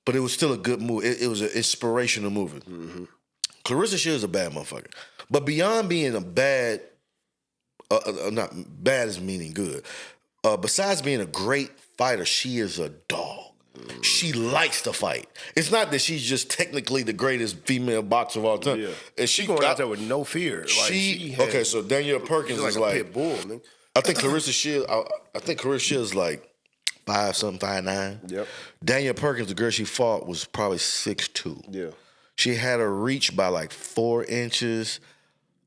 but it was still a good movie. It was an inspirational movie. Mm-hmm. Clarissa Shields is a bad motherfucker. But beyond being a bad, not bad as meaning good, besides being a great fighter, she is a dog. She likes to fight. It's not that she's just technically the greatest female boxer of all time. Yeah. And she going out there with no fear. So Danielle Perkins is like a pit bull, man. I think Clarissa Shields. I think Clarissa Shields like 5'9". Yep. Danielle Perkins, the girl she fought, was probably 6'2". Yeah. She had her reach by like 4 inches.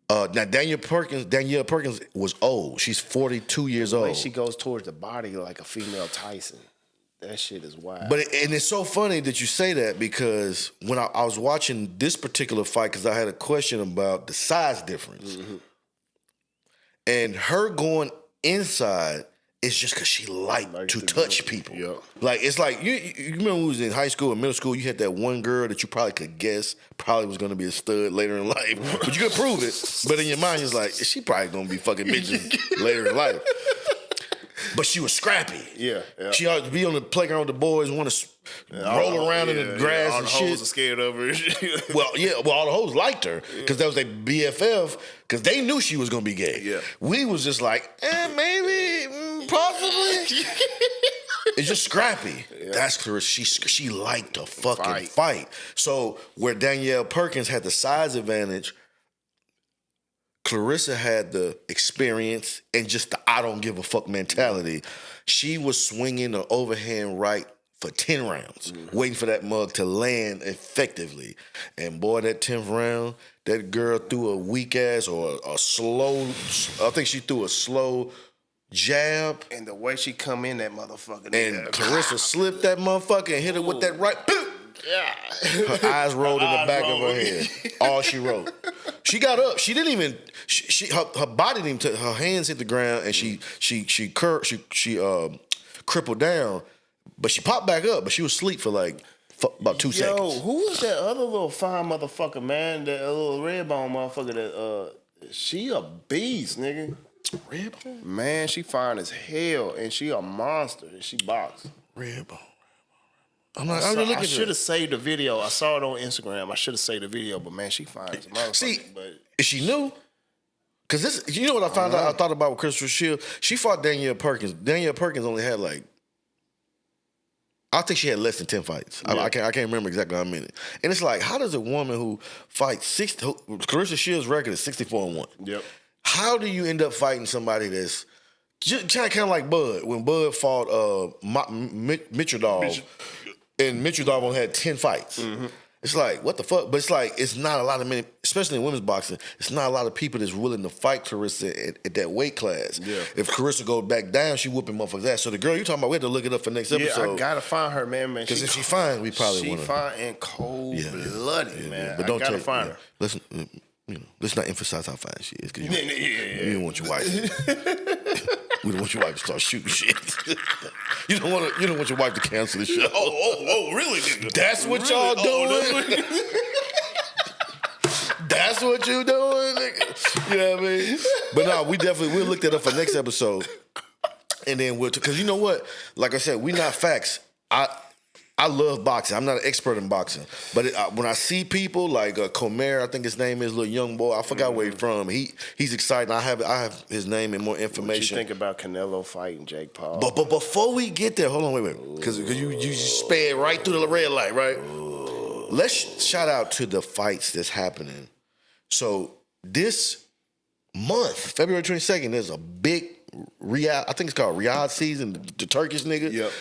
Now Danielle Perkins was old. She's 42 years old. The way she goes towards the body like a female Tyson. That shit is wild. And it's so funny that you say that because when I was watching this particular fight, because I had a question about the size difference. Mm-hmm. And her going inside is just because she liked to touch people. Yeah. Like, it's like, you remember when we was in high school and middle school, you had that one girl that you probably could guess probably was going to be a stud later in life. But you could prove it. But in your mind, you're like, she probably going to be fucking bitches later in life. But she was scrappy. Yeah. She ought to be on the playground with the boys, want to roll around in the grass all and the shit. Hoes are scared of her. All the hoes liked her because that was their BFF because they knew she was going to be gay. Yeah. We was just like, maybe, possibly. It's just scrappy. Yeah. That's Clarissa. She liked to fucking fight. So where Danielle Perkins had the size advantage, Clarissa had the experience and just the I don't give a fuck mentality. She was swinging an overhand right for 10 rounds, waiting for that mug to land effectively. And boy, that 10th round, that girl threw a weak ass or a slow, I think she threw a slow jab. And the way she come in that motherfucker. And Clarissa slipped that motherfucker and hit her with that right. Yeah. Her eyes rolled in the back of her head. All she wrote. She got up. She didn't even. Her body didn't. Her hands hit the ground, and she crippled down. But she popped back up. But she was asleep for like about 2 seconds. Yo, who was that other little fine motherfucker, man? That little red bone motherfucker. That she a beast, nigga. Red bone. Man, she fine as hell, and she a monster. And she boxed. Red bone. I should have saved the video. I saw it on Instagram. I should have saved the video, but man, she fine as a motherfucker. See, but is she new? Because this, you know what I found out? I thought about with Christopher Shield. She fought Danielle Perkins. Danielle Perkins only had like, I think she had less than 10 fights. Yeah. I can't remember exactly how many. And it's like, how does a woman who fights Clarissa Shields' record is 64-1. Yep. How do you end up fighting somebody that's just kind of like Bud when Bud fought Mitchell and Mitchell only had 10 fights. Mm-hmm. It's like, what the fuck? But it's like, it's not a lot of men, especially in women's boxing, it's not a lot of people that's willing to fight Clarissa at that weight class. Yeah. If Clarissa goes back down, she whooping motherfuckers' ass. So the girl you talking about, we have to look it up for next episode. Yeah, I gotta find her, man. Because if she fine, we probably want to. She fine and cold-blooded, man. But don't gotta find her. Listen, let's not emphasize how fine she is. Cause you don't want your wife. We don't want your wife to start shooting shit. You don't want your wife to cancel the show. Oh, really? That's what y'all doing. That's what you doing, nigga. You know what I mean? But no, we'll look that up for next episode. And then because you know what? Like I said, we not facts. I love boxing. I'm not an expert in boxing, but when I see people like Comer, I think his name is, little young boy. I forgot where he's from. He's excited. I have his name and more information. What you think about Canelo fighting Jake Paul? But before we get there, hold on, wait, because you sped right through the red light, right? Let's shout out to the fights that's happening. So this month, February 22nd, there's a big Ryahd. I think it's called Ryahd season. The Turkish nigga. Yep.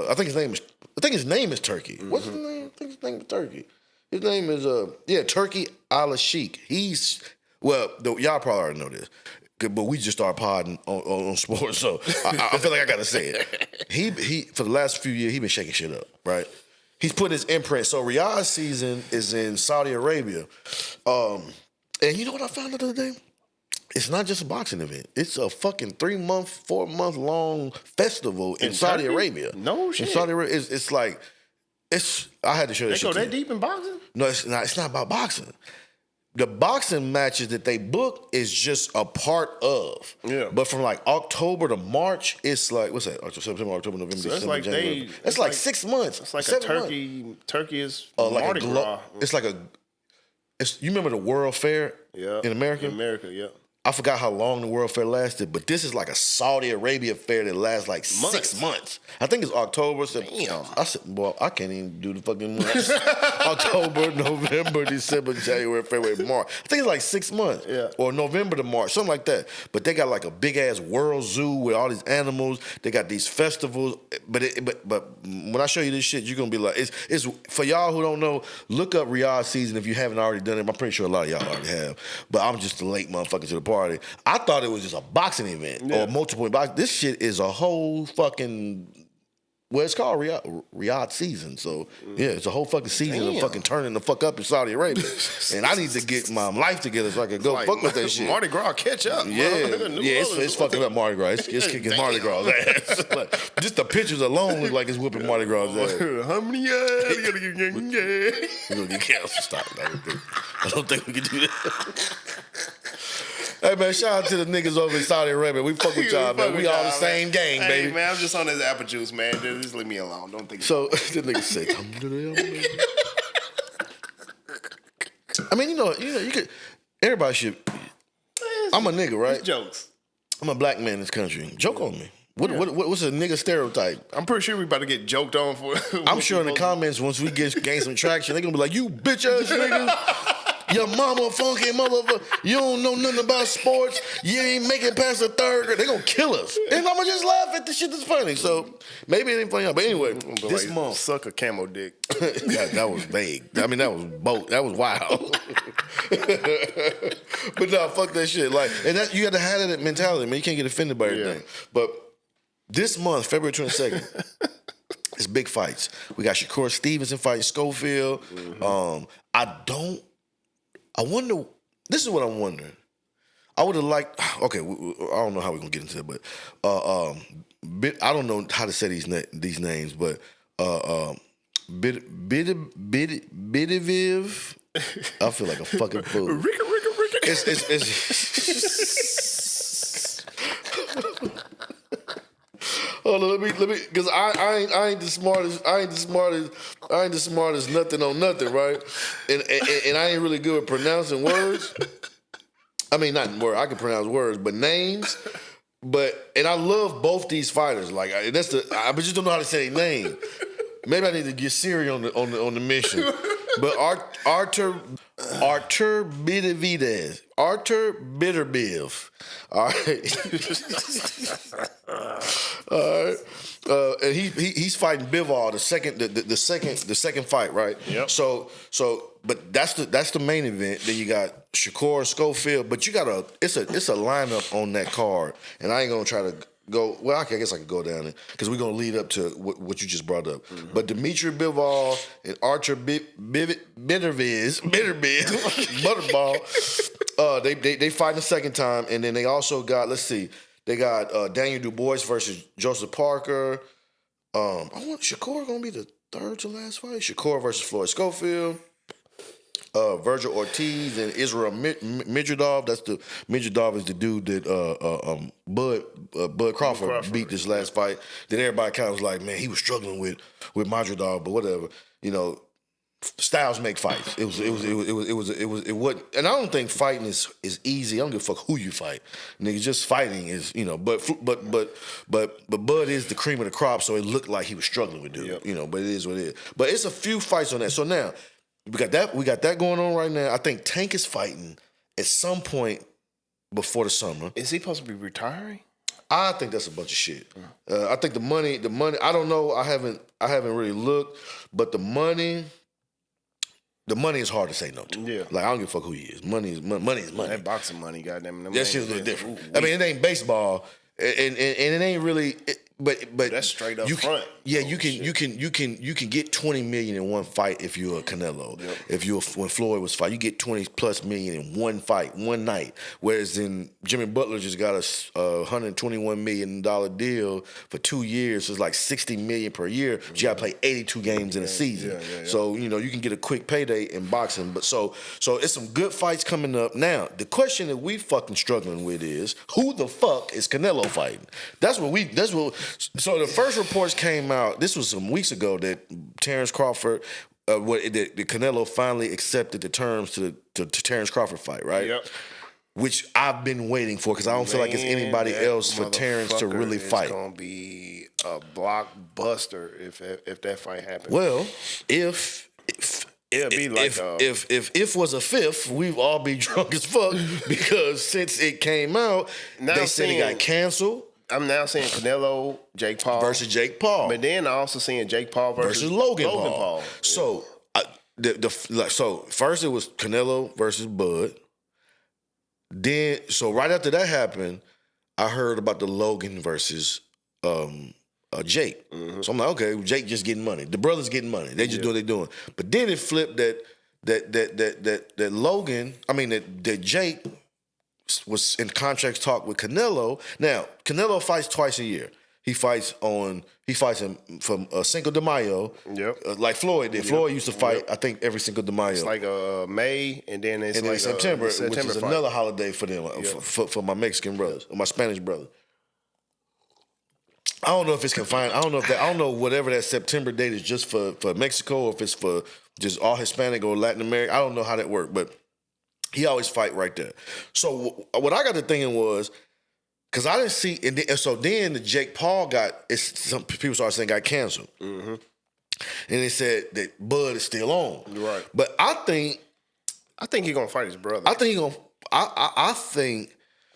I think his name is Turkey. Mm-hmm. What's his name? I think his name is Turkey. His name is Turkey Al Sheikh. Y'all probably already know this, but we just started podding on sports, so I feel like I gotta say it. He for the last few years he been shaking shit up, right? He's put his imprint. So Ryahd season is in Saudi Arabia, and you know what I found out the other day? It's not just a boxing event. It's a fucking 3-month, 4-month long festival in Saudi Arabia. No shit. In Saudi Arabia, it's like, I had to show this shit. They go that deep in boxing? No, it's not. It's not about boxing. The boxing matches that they book is just a part of. Yeah. But from like October to March, it's like, what's that? September, October, November, so December, January. It's like 6 months. It's like a Turkey is Mardi Gras. It's like you remember the World Fair in America? In America, yeah. I forgot how long the World Fair lasted, but this is like a Saudi Arabia fair that lasts like 6 months. I think it's October. Damn. I said, well, I can't even do the fucking months. October, November, December, January, February, March. I think it's like 6 months. Yeah. Or November to March, something like that. But they got like a big ass world zoo with all these animals. They got these festivals. But when I show you this shit, you're gonna be like, it's for y'all who don't know, look up Ryahd season if you haven't already done it. I'm pretty sure a lot of y'all already have. But I'm just a late motherfucker to the party. I thought it was just a boxing event or multiple boxing. This shit is a whole fucking, well, it's called Ryahd season. So yeah, it's a whole fucking season of fucking turning the fuck up in Saudi Arabia. And I need to get my life together so I can go fuck with that shit. Mardi Gras catch up. Yeah, it's fucking up Mardi Gras. It's kicking Mardi Gras ass. Just the pictures alone look like it's whooping Mardi Gras ass. How many you gotta get We're gonna get canceled. Stop. I don't think we can do that. Hey, man, shout out to the niggas over in Saudi Arabia. We fuck with y'all, man. We all the same gang, baby. Hey, man, I'm just on this apple juice, man. Just leave me alone. Don't think so. The nigga say, I mean, you know, you could, everybody should, I'm a nigga, right? It's jokes. I'm a black man in this country. Joke on me. What's a nigga stereotype? I'm pretty sure we about to get joked on for. I'm sure in the comments, once we gain some traction, they're gonna be like, you bitch ass niggas. Your mama funky motherfucker. You don't know nothing about sports. You ain't making past the third grade. They gonna kill us. And I'ma just laugh at the shit that's funny. So maybe it ain't funny. But anyway, this month. Suck a camel dick. that was vague. I mean, that was both. That was wild. But no, fuck that shit. Like, and that you got to have that mentality, man. You can't get offended by everything. But this month, February 22nd, it's big fights. We got Shakur Stevenson fighting Schofield. I wonder. This is what I'm wondering. I would have liked. Okay, I don't know how we're gonna get into it, but I don't know how to say these names, but Bidiviv. I feel like a fucking fool. Ricka. Hold on, let me, because I ain't the smartest nothing on nothing, right? And I ain't really good at pronouncing words. I mean, not words. I can pronounce words, but names. And I love both these fighters. Like I just don't know how to say their name. Maybe I need to get Siri on the mission. But Artur Beterbiev. Artur Bitterbiv. All right. All right. And he's fighting Bivol, the second fight, right? Yep. So but that's the main event. Then you got Shakur Schofield, but it's a lineup on that card, and I ain't gonna try to go. Well, I guess I could go down it because we're gonna lead up to what you just brought up. Mm-hmm. But Dimitri Bivol and Archer Bitterbiz Butterball, they fight the second time, and then they also got they got Daniel Dubois versus Joseph Parker. I want Shakur gonna be the third to last fight. Shakur versus Floyd Schofield. Virgil Ortiz and Israel Midradov. Midradov is the dude that Bud Crawford beat this last fight. Then everybody kind of was like, man, he was struggling with Midradov, but whatever. You know, styles make fights. It wasn't, and I don't think fighting is easy. I don't give a fuck who you fight. Nigga, just fighting is, you know. But Bud is the cream of the crop, so it looked like he was struggling with dude. Yep. You know, but it is what it is. But it's a few fights on that. So now. We got that going on right now. I think Tank is fighting at some point before the summer. Is he supposed to be retiring? I think that's a bunch of shit. I think the money. I don't know. I haven't really looked, but the money is hard to say no to. Yeah. Like I don't give a fuck who he is. Money is money. That boxing money, goddamn. That shit's a little different. I mean, it ain't baseball, and it ain't really. But that's straight up front. Yeah, you can get $20 million in one fight if you're a Canelo. Yep. When Floyd was fighting, you get $20+ million in one fight, one night. Whereas then Jimmy Butler just got a $121 million deal for 2 years. So it's like $60 million per year. But you got to play 82 games in a season. Yeah. So you know you can get a quick payday in boxing. But so it's some good fights coming up. Now the question that we fucking struggling with is who the fuck is Canelo fighting? So the first reports came out, this was some weeks ago, that Terrence Crawford, the Canelo finally accepted the terms to Terrence Crawford fight, right? Yep. Which I've been waiting for because I don't feel like it's anybody else for Terrence to really fight. It's going to be a blockbuster if that fight happens. Well, if was a fifth, we'd all be drunk as fuck because since it came out, they said it got canceled. I'm now seeing Canelo, Jake Paul. Versus Jake Paul. But then I'm also seeing Jake Paul versus Logan Paul. So, so first it was Canelo versus Bud. Then, so right after that happened, I heard about the Logan versus Jake. Mm-hmm. So I'm like, okay, Jake just getting money. The brothers getting money. They just do what they're doing. But then it flipped that Logan, that Jake was in contract talk with Canelo. Now, Canelo fights twice a year. He fights from Cinco de Mayo, like Floyd did. Floyd used to fight, I think, every Cinco de Mayo. It's like May, and then it's like September, which is another holiday for them, for my Mexican brothers, or my Spanish brothers. I don't know if it's confined. I don't know whatever that September date is just for Mexico, or if it's for just all Hispanic or Latin America. I don't know how that works, but he always fight right there. So what I got to thinking was, because I didn't see, so then the Jake Paul some people started saying got canceled. Mm-hmm. And they said that Bud is still on. Right. But I think I think he's gonna fight his brother. I think he gonna. I think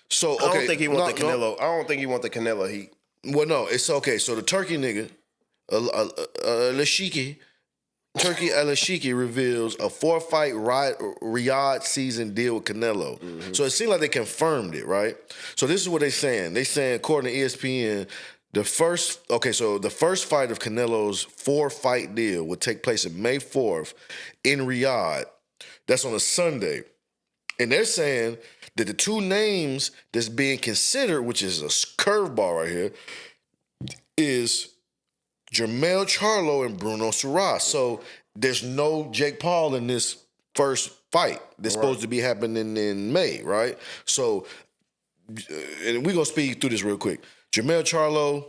so. Okay, I don't think he want the Canelo. I don't think he want the Canelo heat. Well, no, it's okay. So the Turkey nigga, Lashiki, Turkey Alashiki reveals a 4-fight Ryahd season deal with Canelo. Mm-hmm. So it seems like they confirmed it, right? So this is what they're saying. They saying, according to ESPN, the first fight of Canelo's 4-fight deal would take place on May 4th in Riyadh. That's on a Sunday. And they're saying that the two names that's being considered, which is a curveball right here, is Jermell Charlo and Bruno Suarez. So there's no Jake Paul in this first fight that's supposed to be happening in May, right? So, and we're gonna speed through this real quick. Jermell Charlo,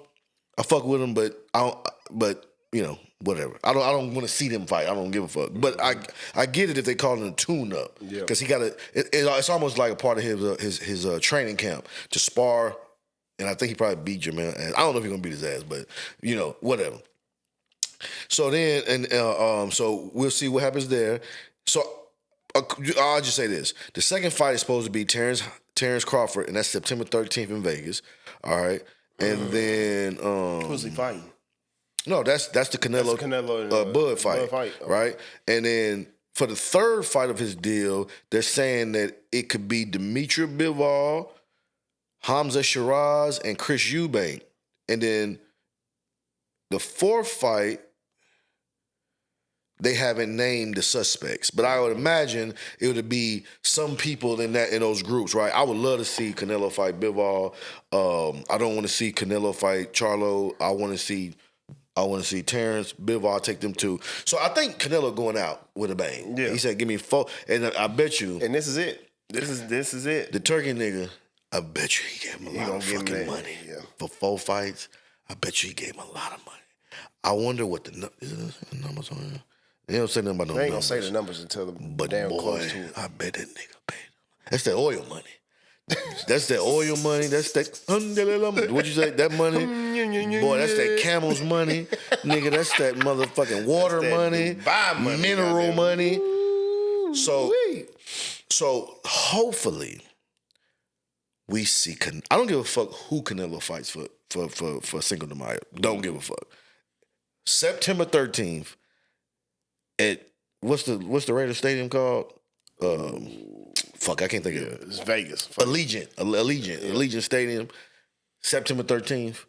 I fuck with him, but you know, whatever. I don't want to see them fight. I don't give a fuck. But I get it if they call it a tune-up, because he got it's almost like a part of his training camp to spar. And I think he probably beat Jermell. I don't know if he's gonna beat his ass, but you know, whatever. So then, so we'll see what happens there. So I'll just say this: the second fight is supposed to be Terrence Crawford, and that's September 13th in Vegas. All right, and then who's he fighting? No, that's the Canelo, Bud fight, right? And then for the third fight of his deal, they're saying that it could be Dimitri Bivol, Hamza Shiraz, and Chris Eubank. And then the fourth fight, they haven't named the suspects, but I would imagine it would be some people in those groups, right? I would love to see Canelo fight Bivol. I don't want to see Canelo fight Charlo. I want to see Terrence Bivol, take them too. So I think Canelo going out with a bang. Yeah. He said, "Give me 4," and I bet you. And this is it. This is it. The Turkey nigga, I bet you he gave him a lot of fucking money for 4 fights. I bet you he gave him a lot of money. I wonder what the numbers on here. They don't say nothing about no numbers. They ain't gonna say the numbers until the damn close to it. I bet that nigga paid him. That's that oil money. That's that oil money. That's that. What'd you say? That money? Boy, that's that Camel's money. Nigga, that's that motherfucking water money. Mineral money. So hopefully we see. I don't give a fuck who Canelo fights for Cinco de Mayo. Don't give a fuck. September 13th at what's the Raiders Stadium called? Fuck, I can't think of it. It's Vegas. Allegiant Stadium, September 13th.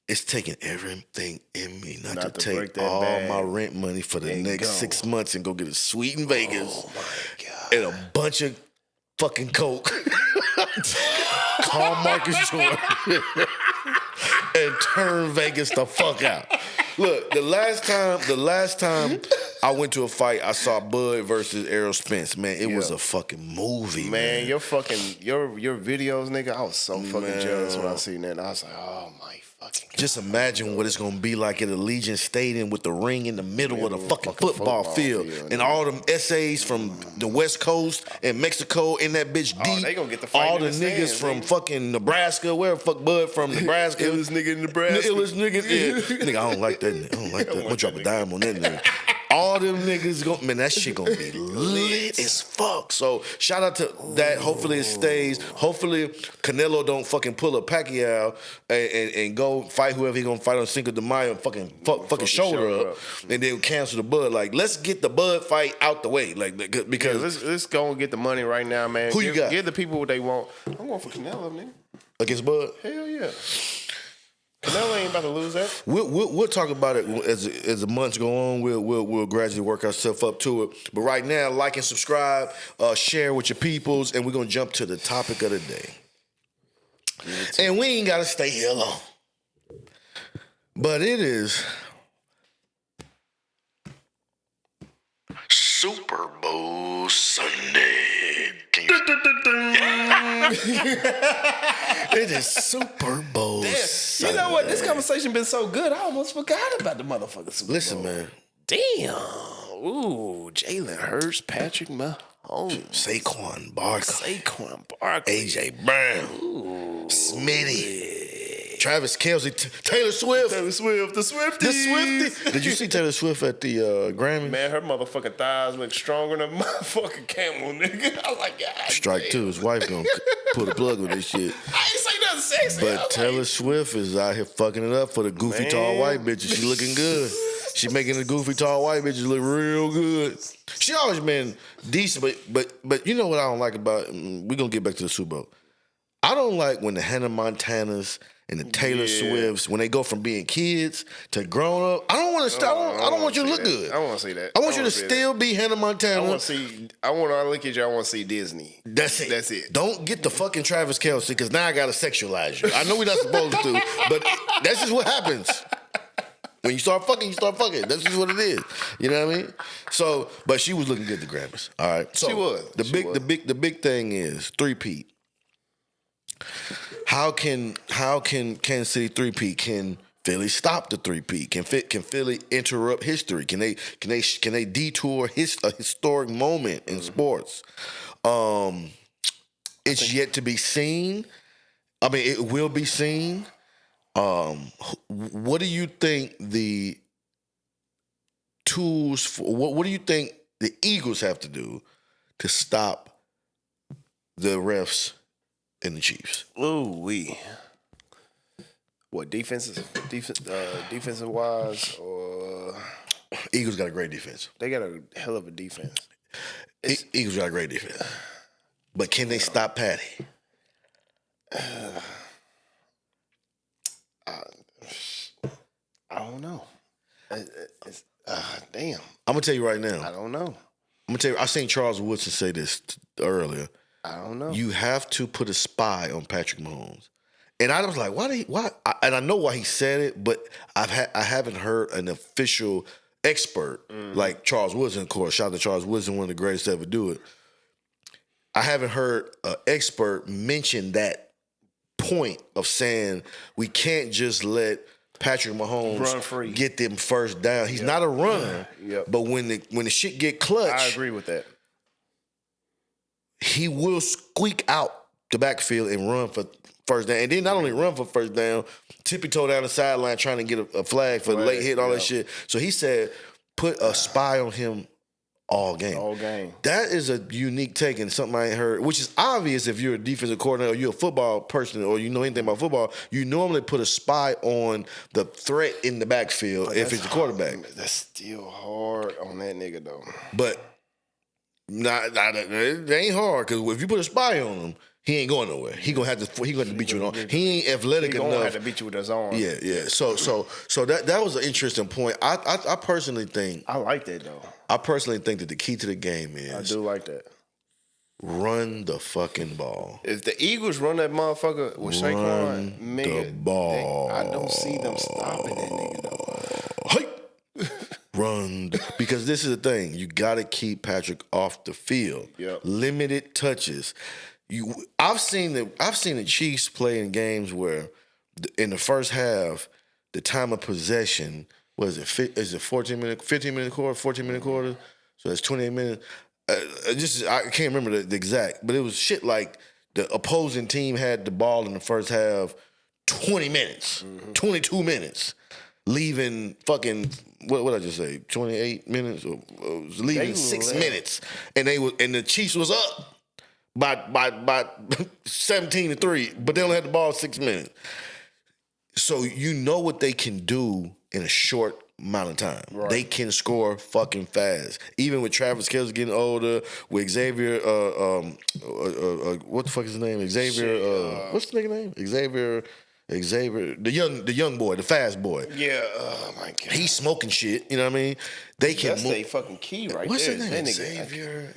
It's taking everything in me not to take all my rent money for the next 6 months and go get a suite in Vegas. Oh my God. And a bunch of fucking coke. Call Marcus Jordan and turn Vegas the fuck out. Look, the last time I went to a fight, I saw Bud versus Errol Spence. Man, it was a fucking movie, man. Your videos, nigga, I was so fucking jealous when I seen that. And I was like, oh my fucking God. Just imagine what it's gonna be like at Allegiant Stadium with the ring in the middle of the fucking football field. And all them essays from the West Coast and Mexico in that bitch deep. They gonna get the fight all in the niggas stands, from fucking Nebraska. Where the fuck Bud from Nebraska? Illest nigga in Nebraska. Illest nigga. Yeah. Nigga, I don't like that nigga. I don't like that. I'm gonna drop a dime on that nigga. All them niggas man, that shit gonna be lit as fuck. So shout out to that. Hopefully it stays. Hopefully Canelo don't fucking pull a Pacquiao and go fight whoever he gonna fight on Cinco de Mayo and fucking shoulder up and then cancel the Bud. Like, let's get the Bud fight out the way. Like, because let's go and get the money right now, man. You got? Give the people what they want. I'm going for Canelo, nigga. Against Bud? Hell yeah. Canelo ain't about to lose that. We'll talk about it as the months go on. We'll gradually work ourselves up to it. But right now, like and subscribe, share with your peoples, and we're gonna jump to the topic of the day. And we ain't gotta stay here long, but it is Super Bowl Sunday. It is Super Bowl Sunday. You know what? This conversation been so good, I almost forgot about the motherfucking Super Bowl. Listen, man. Damn. Ooh, Jalen Hurts, Patrick Mahomes. Saquan Barkley. AJ Brown. Ooh. Smitty. Travis Kelce, Taylor Swift. Taylor Swift, the Swifty. The Swifty. Did you see Taylor Swift at the Grammys? Man, her motherfucking thighs look stronger than a motherfucking camel, nigga. I was like, God. Strike two. His wife gonna put a plug on this shit. I ain't say nothing sexy. But Taylor Swift is out here fucking it up for the goofy tall white bitches. She looking good. She making the goofy tall white bitches look real good. She always been decent, but you know what I don't like about. We gonna get back to the Super Bowl. I don't like when the Hannah Montanas and the Taylor Swifts, when they go from being kids to grown up. I don't want to stop. I don't want you to look good. I want to see that. I want you to still be Hannah Montana. I want to look at you. I want to see Disney. That's it. That's it. Don't get the fucking Travis Kelce because now I got to sexualize you. I know we're not supposed to, but that's just what happens. When you start fucking, you start fucking. That's just what it is. You know what I mean? So, but she was looking good at the Grammys. All right. So she was. The big thing is three-peat. How can Kansas City three-peat? Can Philly stop the three-peat? Can Philly interrupt history? Can they detour a historic moment in sports? It's yet to be seen. I mean, it will be seen. What do you think the tools for? What do you think the Eagles have to do to stop the refs and the Chiefs? Ooh, what defensive wise, or Eagles got a great defense. They got a hell of a defense. Eagles got a great defense, but can they stop Patty? I don't know. Damn. I'm gonna tell you right now. I don't know. I'm gonna tell you. I seen Charles Woodson say this earlier. I don't know. You have to put a spy on Patrick Mahomes, and I was like, why? And I know why he said it, but I haven't heard an official expert like Charles Woodson. Of course, shout out to Charles Woodson, one of the greatest to ever do it. I haven't heard an expert mention that point of saying we can't just let Patrick Mahomes run free, get them first down. He's not a runner, but when the shit get clutch, I agree with that. He will squeak out the backfield and run for first down, and then not only run for first down, tippy toe down the sideline trying to get a flag for the late hit, all that shit. So he said, put a spy on him all game. All game. That is a unique take and something I ain't heard, which is obvious if you're a defensive coordinator or you're a football person or you know anything about football. You normally put a spy on the threat in the backfield if it's a quarterback. That's still hard on that nigga, though. But it ain't hard because if you put a spy on him, he ain't going nowhere. He gonna have to beat you on. He ain't athletic enough. He gonna have to beat you with his arm. Yeah. So that was an interesting point. I personally think. I like that though. I personally think that the key to the game is. I do like that. Run the fucking ball. If the Eagles run that motherfucker with Saquon, the ball. I don't see them stopping that nigga though. Hey. Because this is the thing. You got to keep Patrick off the field. Yep. Limited touches. I've seen the Chiefs play in games where in the first half, the time of possession is it 14 minute, 15 minute quarter, 14 minute quarter? So that's 28 minutes. I can't remember the exact, but it was shit like the opposing team had the ball in the first half 20 minutes, 22 minutes, leaving fucking what did I just say? 28 minutes, or leaving 6 minutes, and the Chiefs was up by 17-3, but they only had the ball 6 minutes. So you know what they can do in a short amount of time. Right. They can score fucking fast. Even with Travis Kelce getting older, with Xavier, what the fuck is his name? Xavier, what's the nigga name? Xavier, the young boy, the fast boy. Yeah, oh my God. He's smoking shit, you know what I mean? They can That's a fucking key right What's there. What's his name? Xavier.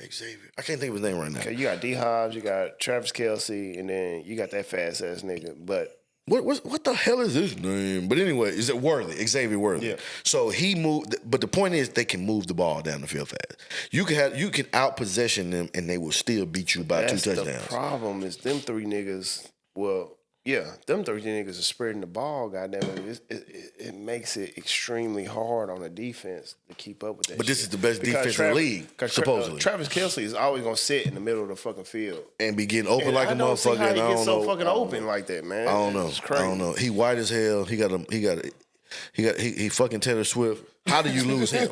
I can't think of his name right now. Okay, you got D Hobbs, you got Travis Kelce, and then you got that fast ass nigga. But what the hell is his name? But anyway, is it Worthy? Xavier Worthy. Yeah. So he moved, but the point is they can move the ball down the field fast. You can out possession them and they will still beat you by 2 touchdowns. The problem is them 3 niggas. Well, Yeah, them 13 niggas are spreading the ball. Goddamn it makes it extremely hard on the defense to keep up with that. But shit. this is the best defense in the league, supposedly. Travis Kelce is always gonna sit in the middle of the fucking field and be getting open like a don't see motherfucker. how he And I gets don't so know. fucking open like that, man. I don't know. It's crazy. I don't know. He white as hell. He fucking Taylor Swift. How do you lose him?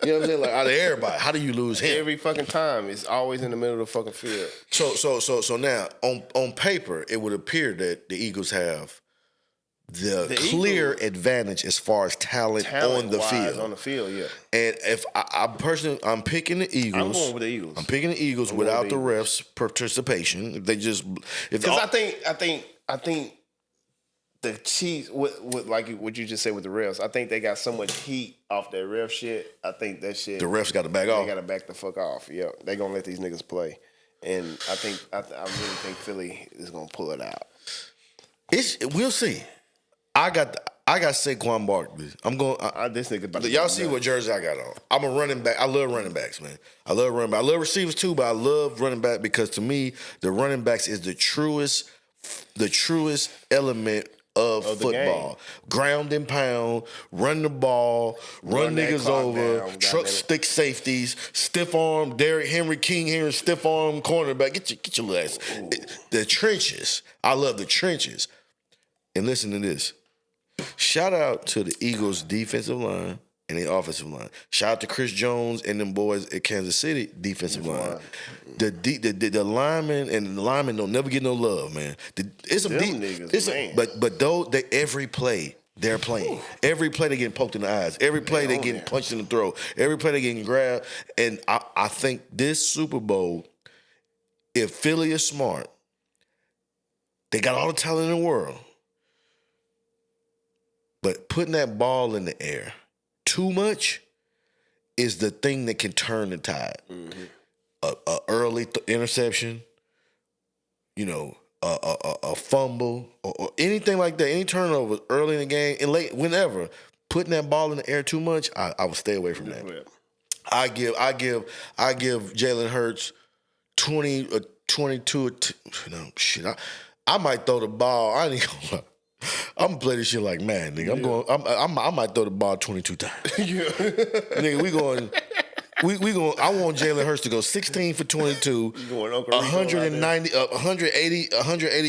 You know what I'm saying? Like out of everybody, how do you lose him? Every fucking time, it's always in the middle of the fucking field. So now on paper, it would appear that the Eagles have the clear advantage as far as talent on the field. On the field, yeah. And if I'm picking the Eagles. I'm going with the Eagles. I'm picking the Eagles without the refs' participation. If they just because I think the Chiefs with like what you just said with the refs, I think they got so much heat off that ref shit. I think that shit. The refs got to back off. They got to back the fuck off. Yeah, they gonna let these niggas play, and I really think Philly is gonna pull it out. We'll see. I got Saquon Barkley. I'm going. This nigga about to y'all see what jersey I got on? I'm a running back. I love running backs, man. I love running back. I love receivers too, but I love running back because to me, the running backs is the truest element of football. Game. Ground and pound, run the ball, run niggas over, down, truck stick safeties, stiff arm, Derrick Henry, King Henry, stiff arm cornerback. Get your little ass. The trenches. I love the trenches. And listen to this. Shout out to the Eagles' defensive line and the offensive line. Shout out to Chris Jones and them boys at Kansas City defensive line. The linemen and the linemen don't never get no love, man. But though every play they're playing. Every play they getting poked in the eyes. Every play they getting punched in the throat. Every play they getting grabbed. And I think this Super Bowl, if Philly is smart, they got all the talent in the world. But putting that ball in the air too much is the thing that can turn the tide. Mm-hmm. A early interception, a fumble, or anything like that, any turnover early in the game and late, whenever, putting that ball in the air too much, I would stay away from that. Yeah. I give Jalen Hurts 22. I might throw the ball. I ain't gonna lie. I'm gonna play this shit like man, nigga. I might throw the ball 22 times. Yeah. Nigga, we going. I want Jalen Hurts to go 16 for 22, 190, 180,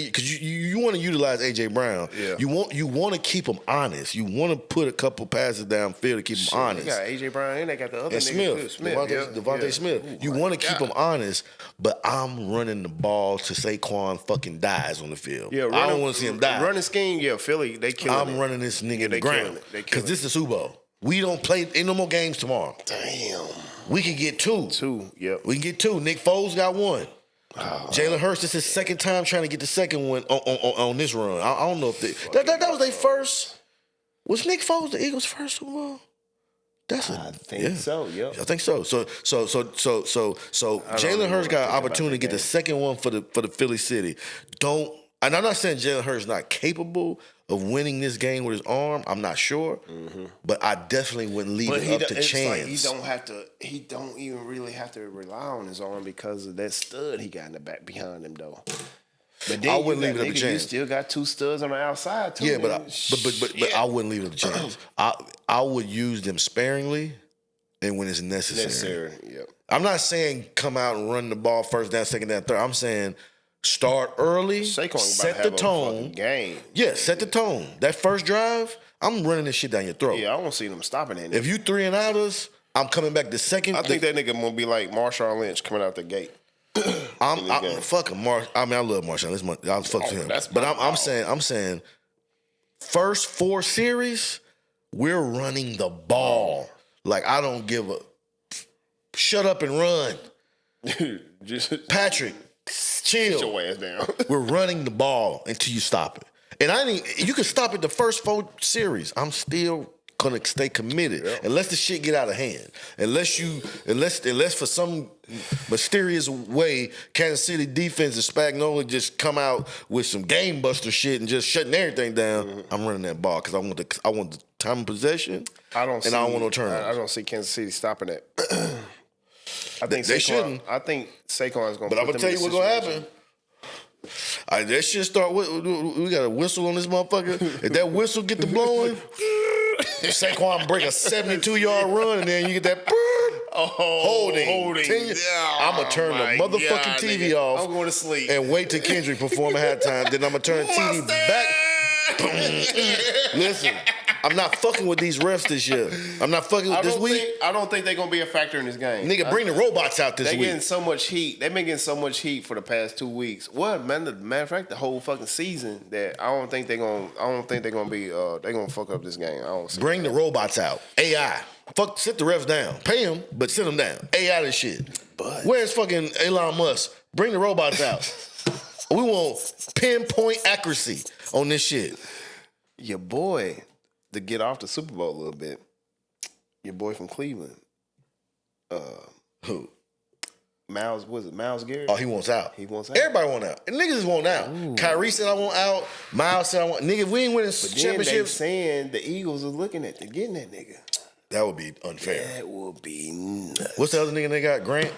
because you want to utilize A.J. Brown. Yeah. You want to keep him honest. You want to put a couple passes downfield to keep him honest. They got A.J. Brown and they got the other nigga Smith. Devontae Smith. Ooh, you want to keep him honest, but I'm running the ball to Saquon fucking dies on the field. Yeah, I don't want to see him die. Running scheme, Philly, they killing it. I'm running this nigga in the ground because this is Super Bowl. We don't play, ain't no more games tomorrow. Damn. We can get two. Yep. We can get two. Nick Foles got one. Oh. Jalen Hurts, this is his second time trying to get the second one on this run. I don't know if that was their first. Was Nick Foles the Eagles' first Super Bowl? I think so. Yeah. I think so. So Jalen Hurts got an opportunity to get the second one for the Philly City. And I'm not saying Jalen Hurts is not capable of winning this game with his arm. I'm not sure, but I definitely wouldn't leave it up to chance. Like he don't even really have to rely on his arm because of that stud he got in the back behind him though. But then I wouldn't leave it up to chance. You still got two studs on the outside too. Yeah, but I wouldn't leave it up to chance. I would use them sparingly and when it's necessary. Yep. I'm not saying come out and run the ball first down, second down, third. I'm saying start early, set the tone. Game. Yeah, set the tone. That first drive, I'm running this shit down your throat. Yeah, I won't see them stopping that. If you 3 and outers, I'm coming back the second. I think that nigga gonna be like Marshawn Lynch coming out the gate. Fuck him, I love Marshawn. I'll fuck him. But I'm saying, first 4 series, we're running the ball. Like I don't give a. Shut up and run, Patrick. Chill. Sit your ass down. We're running the ball until you stop it. And you can stop it the first 4 series. I'm still gonna stay committed unless the shit get out of hand. Unless for some mysterious way Kansas City defense and Spagnuolo just come out with some game buster shit and just shutting everything down. I'm running that ball because I want the time of possession. I don't want no turnovers. I don't see Kansas City stopping that. I think they shouldn't. I think Saquon is going to. But I'm gonna tell you what's gonna happen. That shit start. We got a whistle on this motherfucker. If that whistle get to blowing, Saquon break a 72-yard run, and then you get that holding. I'm gonna turn the motherfucking TV off. I'm going to sleep and wait till Kendrick perform at halftime. Then I'm gonna turn the TV back. Listen, I'm not fucking with these refs this year. I'm not fucking with this week. I don't think they're gonna be a factor in this game. Nigga, bring the robots out this week. They're getting so much heat. They've been getting so much heat for the past 2 weeks. What, man? Matter of fact, the whole fucking season. That I don't think they're gonna be. They're gonna fuck up this game. I don't see bring the robots out. AI. Fuck, sit the refs down. Pay them, but sit them down. AI this shit. But where's fucking Elon Musk? Bring the robots out. We want pinpoint accuracy on this shit. Your boy, to get off the Super Bowl a little bit, your boy from Cleveland. Who? Miles Garrett? Oh, he wants out. He wants out. Everybody want out. And niggas just want out. Ooh. Kyrie said I want out. Miles said I want. Nigga, if we ain't winning championships. They saying the Eagles are looking at getting that nigga. That would be unfair. That would be nuts. What's the other nigga they got? Grant?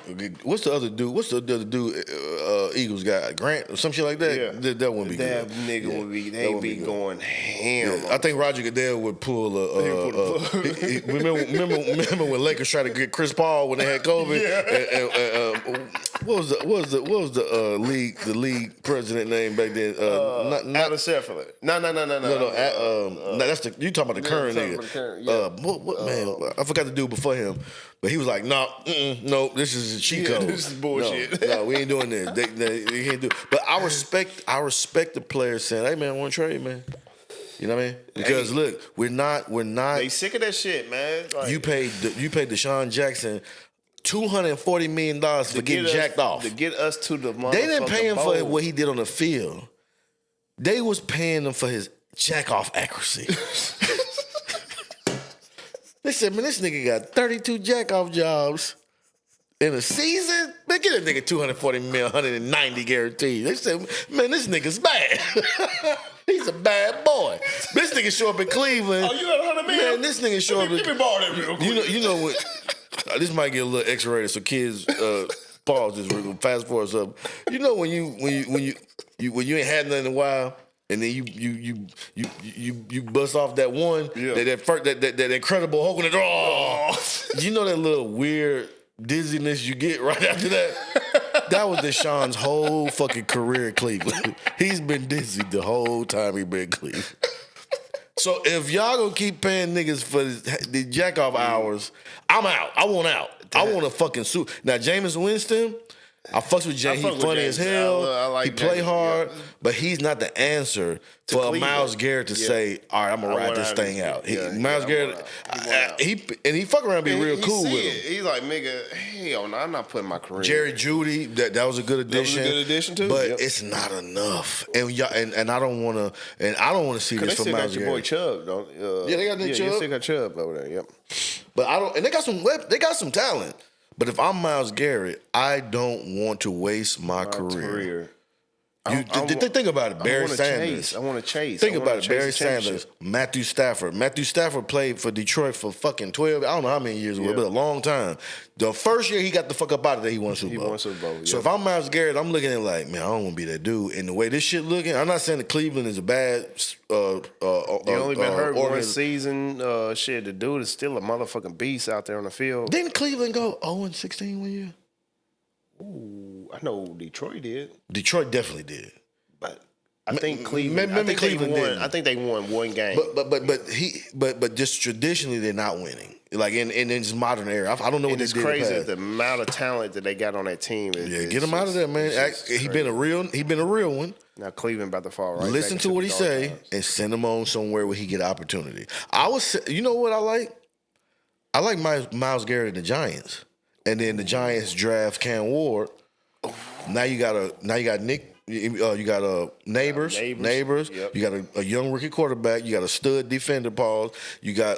What's the other dude? What's the other dude Eagles got? Grant or some shit like that? Yeah. That wouldn't be that good. That nigga would be, they be going ham. Yeah. I think Roger Goodell would pull remember when Lakers tried to get Chris Paul when they had COVID? Yeah. What was the league president name back then? Adam Scheffler. No. That's you talking about the current nigga. What man? I forgot the dude before him, but he was like, no, this is a cheat code. This is bullshit. No, we ain't doing this. They can't do. But I respect the players saying, hey man, I want to trade, man. You know what I mean? Because look, we're not. They sick of that shit, man. Like, you paid Deshaun Jackson $240 million for getting jacked off to get us to the motherfucking They didn't pay him bowl. for what he did on the field. They was paying him for his jack off accuracy. They said, man, this nigga got 32 jack off jobs in a season. Man, get that nigga 240 million, 190 guaranteed. They said, man, this nigga's bad. He's a bad boy. This nigga show up in Cleveland. Oh, you got 100 million? Man, this nigga show up. Give me ball that real quick. You know what? This might get a little X-rated, so kids pause this. We're gonna fast forward something. You know when you ain't had nothing in a while, and then you bust off that one, that incredible Hulk in the draw. You know that little weird dizziness you get right after that? That was Deshaun's whole fucking career in Cleveland. He's been dizzy the whole time he been in Cleveland. So if y'all gonna keep paying niggas for the jack off hours, I'm out. I want out. I want a fucking suit. Now Jameis Winston, I fucks with James. He's funny as hell. I like he play James, hard, but he's not the answer for Myles Garrett to say, all right, I'm gonna ride this thing out. Myles Garrett, he fuck around and be real cool with him. He's like, nigga, hell no, I'm not putting my career. Jerry Jeudy, that was a good addition. That was a good addition too. But it's not enough. And I don't wanna see this for Myles Garrett. Your boy Chubb, don't yeah, they got Nick Chubb. You still got Chubb over there, yep. But I don't, and they got some talent. But if I'm Myles Garrett, I don't want to waste my career. Think about it. Barry Sanders. I want to chase. Think about it. Barry Sanders. Matthew Stafford. Matthew Stafford played for Detroit for fucking 12, I don't know how many years it was, but a long time. The first year he got the fuck up out of there, he won Super Bowl. So if I'm Myles Garrett, I'm looking at it like, man, I don't want to be that dude. And the way this shit looking, I'm not saying that Cleveland is a bad you only been hurt one season. Shit, the dude is still a motherfucking beast out there on the field. Didn't Cleveland go 0-16 one year? Ooh, I know Detroit did. Detroit definitely did. But I think Cleveland. I think they won one game. But just traditionally they're not winning. Like in this modern era, I don't know what it's crazy the amount of talent that they got on that team. Get him out of there, man. He been a real one. Now Cleveland about to fall right. Listen to what he say and send him on somewhere where he get opportunity. You know what I like? I like Myles Garrett and the Giants, and then the Giants draft Cam Ward. Now you got Nick. You got neighbors. Yep. You got a young rookie quarterback. You got a stud defender, Paul. You got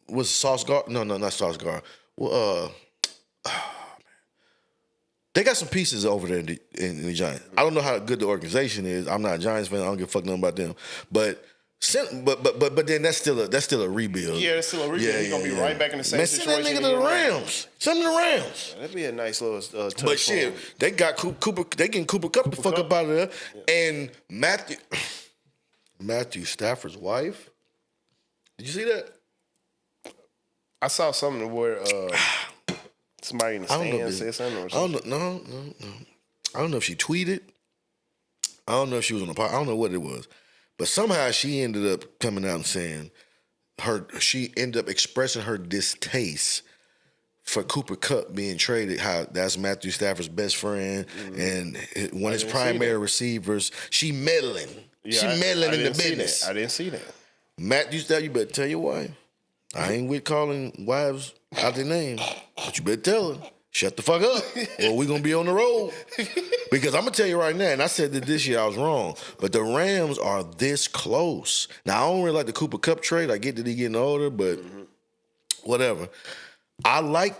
what's Sauce Gardner? No, not Sauce Gardner. Well, they got some pieces over there in the Giants. I don't know how good the organization is. I'm not a Giants fan. I don't give a fuck nothing about them. But But then that's still a rebuild. Yeah, that's still a rebuild. He's gonna be right back in the same Man, situation. Send that nigga to the Rams. Send him to the Rams. Yeah, that'd be a nice little touch. But shit, they got Cooper. They getting Cooper Kupp the fuck up out of there. Yeah. And Matthew Stafford's wife. Did you see that? I saw something where somebody in the stands said something. Or something. No. I don't know if she tweeted. I don't know if she was on the pod. I don't know what it was. But somehow she ended up coming out and saying she ended up expressing her distaste for Cooper Kupp being traded. How that's Matthew Stafford's best friend and one of his primary receivers. She meddling. Yeah, she meddling in the business. I didn't see that. Matthew Stafford, you better tell your wife. I ain't with calling wives out their name, but you better tell her. Shut the fuck up, or we gonna be on the road. Because I'm gonna tell you right now, and I said that this year I was wrong, but the Rams are this close. Now I don't really like the Cooper Kupp trade. I get that he getting older, but whatever. I like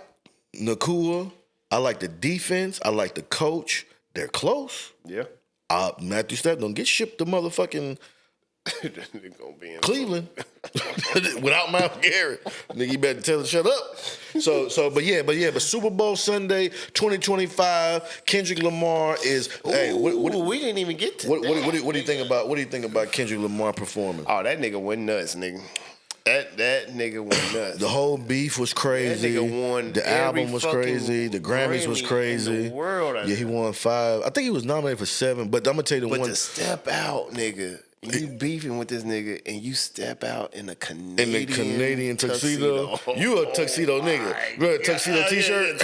Nakua. I like the defense. I like the coach. They're close. Yeah. Matthew Stafford don't get shipped to motherfucking Cleveland without Myles Garrett. Nigga, you better tell him to shut up. But Super Bowl Sunday 2025, Kendrick Lamar is. Hey, we didn't even get to what do you think about? What do you think about Kendrick Lamar performing? Oh, that nigga went nuts, nigga. That nigga went nuts. The whole beef was crazy. That nigga won. The album was crazy. The Grammys was crazy. In the world, he won 5. I think he was nominated for 7. But I'm gonna tell you But to step out, nigga. You beefing with this nigga and you step out in a Canadian tuxedo. You a tuxedo nigga. You wear a tuxedo t-shirt?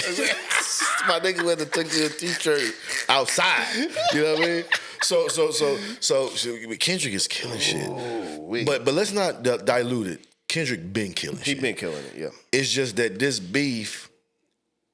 My nigga wear the tuxedo t-shirt outside. You know what I mean? So Kendrick is killing shit. But let's not dilute it. Kendrick been killing shit. He been killing it, yeah. It's just that this beef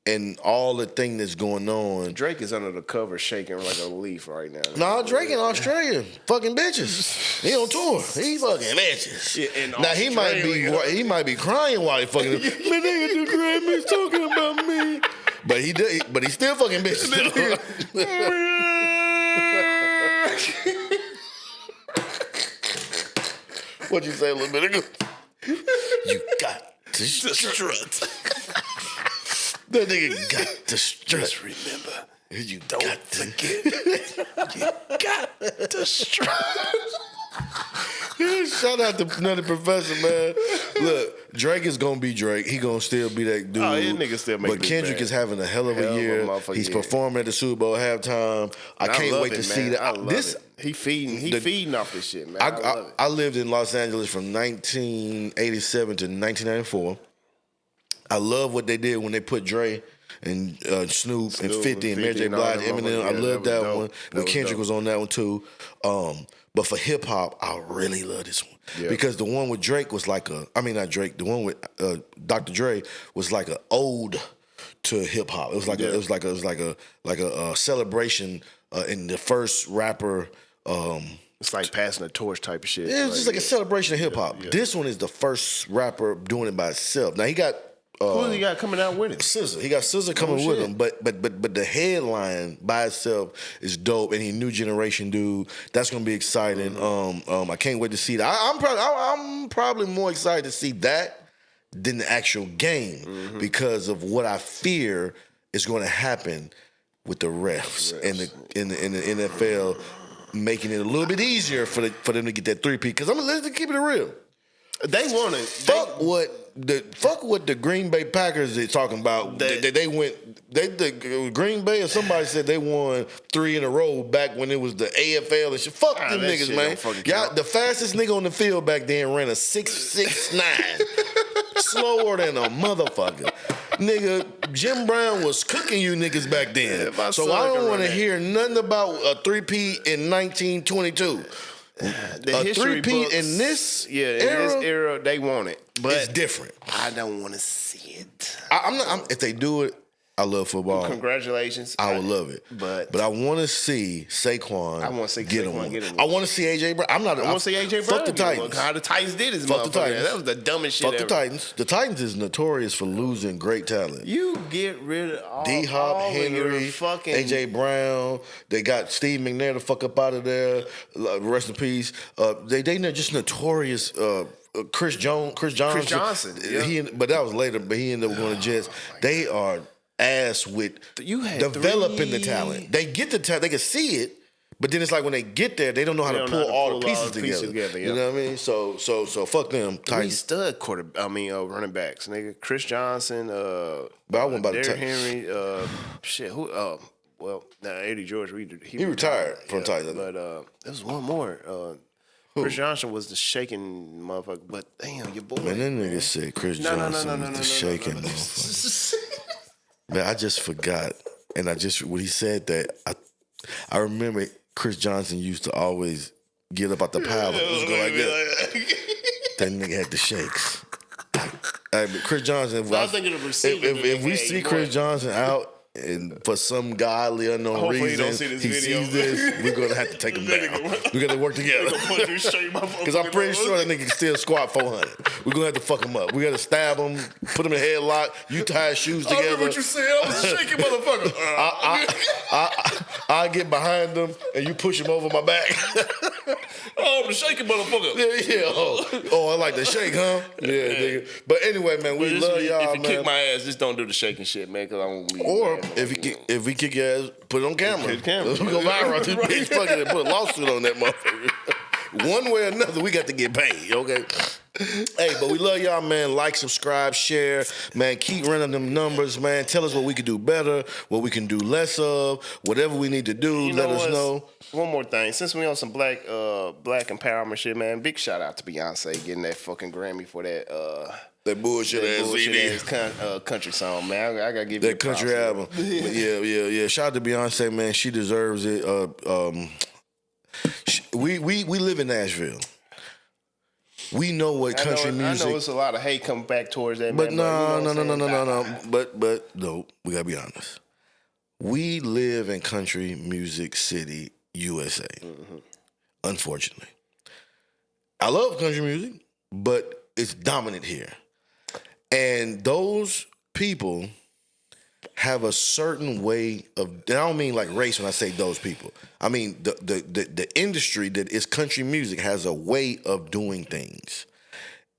and all the thing that's going on. Drake is under the cover shaking like a leaf right now. Nah, Drake in Australia fucking bitches. He on tour. He fucking bitches. Yeah, now he might be crying while he fucking. Man, they at the Grammys talking about me. But he still fucking bitches. What'd you say a little bit ago? You got to strut. That nigga got to strut. Just remember, you don't forget. You got to strut. Shout out to Nutty Professor, man. Look, Drake is gonna be Drake. He gonna still be that dude. Oh, his nigga still make. But Kendrick is having a hell of a year. He's performing at the Super Bowl halftime. I can't wait to see that. I love it. He feeding off this shit, man. I lived in Los Angeles from 1987 to 1994. I love what they did when they put Dre and Snoop and 50 and Mary J. Blige, Eminem. I love that one. When Kendrick was on that one too. But for hip hop, I really love this one because the one with Drake was like not Drake. The one with Dr. Dre was like an ode to hip hop. It was like a celebration in the first rapper. It's like passing a torch type of shit. Yeah, it's just like a celebration of hip hop. Yeah. This one is the first rapper doing it by itself. Now he got. Who he got coming out with him? SZA. He got SZA coming with him, but the headline by itself is dope, and he new generation dude. That's gonna be exciting. Mm-hmm. I can't wait to see that. I'm probably more excited to see that than the actual game because of what I fear is going to happen with the refs and in the NFL, making it a little bit easier for them to get that 3-peat. Because let's keep it real. They want it. Fuck what the Green Bay Packers is talking about. The Green Bay or somebody said they won 3 in a row back when it was the AFL and shit. Fuck them niggas, man. Y'all, the fastest nigga on the field back then ran a 6.69, slower than a motherfucker. Nigga, Jim Brown was cooking you niggas back then. Yeah, so I don't want to hear nothing about a 3-peat in 1922. The a history 3-peat books, in this they want it, but it's different. I don't want to see it. If they do it, I love football. Congratulations. I would love it. But I want to see Saquon. I want to see get Saquon him. get him. I want to see AJ Brown. I want to see AJ Brown. Fuck the Titans. How the Titans did his Fuck the Titans. That was the dumbest shit Fuck ever. the Titans. The Titans is notorious for losing great talent. You get rid of all D-Hop, all Henry, fucking AJ Brown. They got Steve McNair the fuck up out of there. Rest in peace. They just notorious. Chris Johnson. Yeah. But that was later. But he ended up going to Jets. They are ass with developing the talent. They get the talent. They can see it. But then it's like when they get there, they don't know how to pull all the pieces together. You know what I mean? So fuck them. Three stud running backs, nigga. Chris Johnson, but I went by Derrick Henry, Eddie George, he retired from Titans. But there was one more. Chris Johnson was the shaking motherfucker, but damn, your boy. Man, that nigga said Chris Johnson was the shaking motherfucker. Man, I just forgot, and when he said that, I remember Chris Johnson used to always get up out the pallet. It was go like that. That nigga had the shakes. Hey, but Chris Johnson, if we see Chris Johnson out, and for some godly unknown reason, he sees this, we're going to have to take him down. We're going to work together. Because I'm pretty sure that nigga can still squat 400. We're going to have to fuck him up. We got to stab him, put him in a headlock, you tie his shoes together. I remember what you said. I was a shaking motherfucker. I get behind him, and you push him over my back. Oh, I'm the shaking motherfucker. Yeah. Oh, I like the shake, huh? Yeah, nigga. But anyway, man, we love y'all, man. If you kick my ass, just don't do the shaking shit, man, because I won't leave. Or if we kick your ass, put it on camera. We go viral. This bitch fucking put a lawsuit on that motherfucker. One way or another, we got to get paid, okay? Hey, but we love y'all, man. Like, subscribe, share. Man, keep running them numbers, man. Tell us what we can do better, what we can do less of, whatever we need to do, let us know. One more thing. Since we on some black empowerment shit, man, big shout out to Beyonce getting that fucking Grammy for that bullshit ass country song, man. I gotta give you that country album. Yeah. Shout out to Beyonce, man. She deserves it. We live in Nashville. We know what country music. I know it's a lot of hate coming back towards that. But man, no. But no, we gotta be honest. We live in country music city, USA. Mm-hmm. Unfortunately, I love country music, but it's dominant here. And those people have a certain way of, I don't mean like race when I say those people. I mean the industry that is country music has a way of doing things.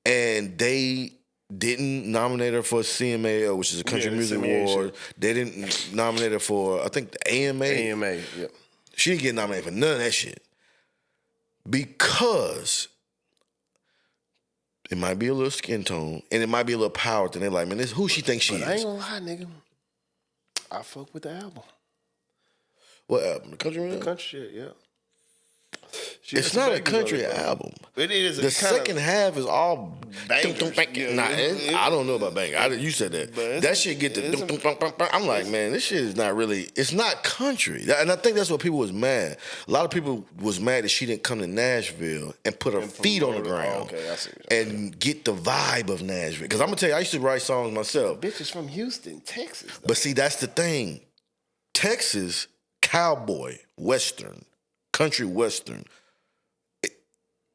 And they didn't nominate her for CMA, which is a country music award. They didn't nominate her for, I think, the AMA. Yep. She didn't get nominated for none of that shit. Because it might be a little skin tone, and it might be a little power thing. They're like, man, this who she thinks she is. I ain't gonna lie, nigga. I fuck with the album. What album? The country music? The country shit, yeah. It's not a country album. It is. The second half is all bangers. I don't know about banger. You said that. That shit get the. I'm like, man, this shit is not really. It's not country, and I think that's what people was mad. A lot of people was mad that she didn't come to Nashville and put her feet on the ground and get the vibe of Nashville. Because I'm gonna tell you, I used to write songs myself. Bitch is from Houston, Texas. Though. But see, that's the thing. Texas, cowboy, western. Country western,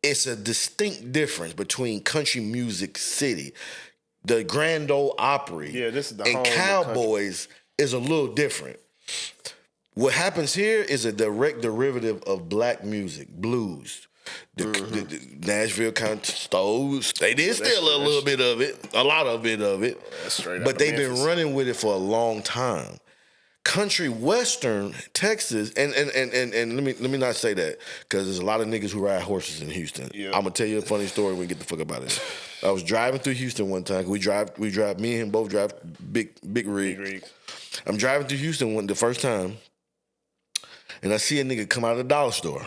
it's a distinct difference between country music city. The Grand Ole Opry and Cowboys is a little different. What happens here is a direct derivative of black music, blues. The Nashville kind of stole. They did steal a little bit of it, a lot of it. But they've been running with it for a long time. Country western Texas, and let me not say that because there's a lot of niggas who ride horses in Houston. Yep. I'm gonna tell you a funny story when we get the fuck up out of it. I was driving through Houston one time. We drive. Me and him both drive big rig. I'm driving through Houston the first time, and I see a nigga come out of the dollar store.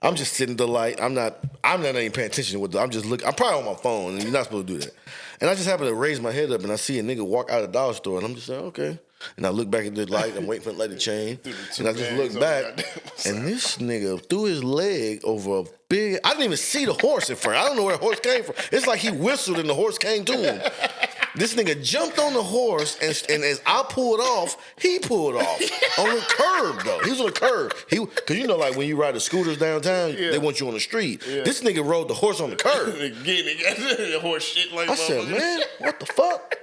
I'm just sitting at the light. I'm not even paying attention to what I'm just looking. I'm probably on my phone, and you're not supposed to do that. And I just happen to raise my head up, and I see a nigga walk out of the dollar store, and I'm just like, okay. And I look back at the light. I'm waiting for the light to change. And I just look back, and this nigga threw his leg over a big. I didn't even see the horse in front. I don't know where the horse came from. It's like he whistled and the horse came to him. This nigga jumped on the horse, and as I pulled off, he pulled off on the curb though. He was on the curb. Cause you know, like when you ride the scooters downtown, they want you on the street. Yeah. This nigga rode the horse on the curb. The horse shit like. I said, man, what the fuck?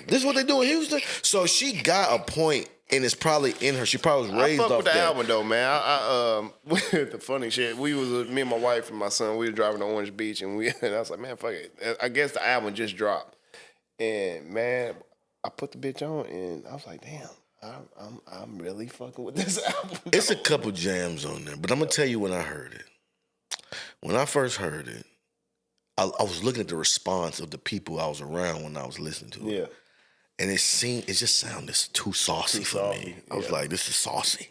This is what they do in Houston. So she got a point. And it's probably in her. She probably was raised off off with the that. album though, man. The funny shit. We was me and my wife and my son. We were driving to Orange Beach, and I was like, man, fuck it. I guess the album just dropped, and man, I put the bitch on, and I was like, damn, I'm really fucking with this album. It's a couple jams on there, but I'm gonna tell you when I heard it. When I first heard it, I was looking at the response of the people I was around when I was listening to it. Yeah. And it just sounded too saucy for me. I was like, this is saucy.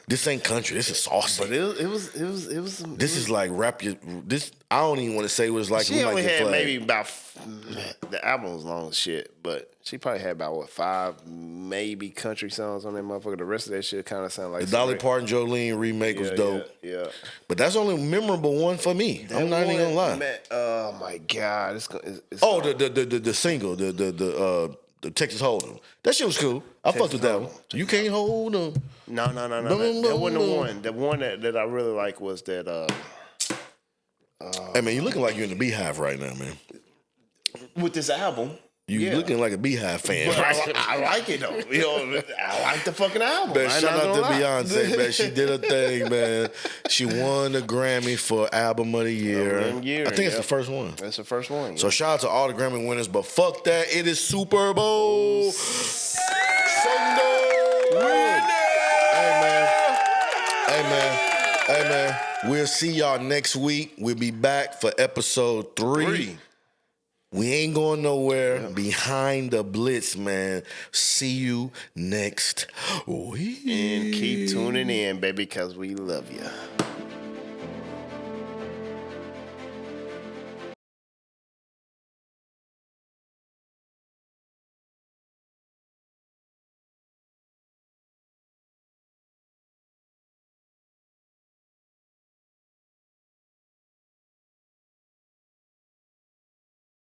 This ain't country. This is saucy. But it was. This is like rap. This I don't even want to say what it's like. She only had maybe about the album was long as shit, but she probably had about 5 maybe country songs on that motherfucker. The rest of that shit kind of sounded like the Dolly Parton Jolene remake was dope. Yeah. But that's the only memorable one for me. I'm not even gonna lie. Man, oh my god! It's the single the Texas Hold'em. That shit was cool. I fucked with that one. You can't hold them. No. That wasn't the one. The one that I really like was that. Hey man, you looking like you're in the Beehive right now, man. With this album. You looking like a Beehive fan. I like it though. You know, I like the fucking album. Man, shout out to Beyonce, man. She did her thing, man. She won the Grammy for Album of the Year. I think it's the first one. That's the first one. Yeah. So shout out to all the Grammy winners, but fuck that. It is Super Bowl Sunday. Hey man. We'll see y'all next week. We'll be back for episode 3. We ain't going nowhere. Yeah. Behind the Blitz, man. See you next week. And keep tuning in, baby, because we love you.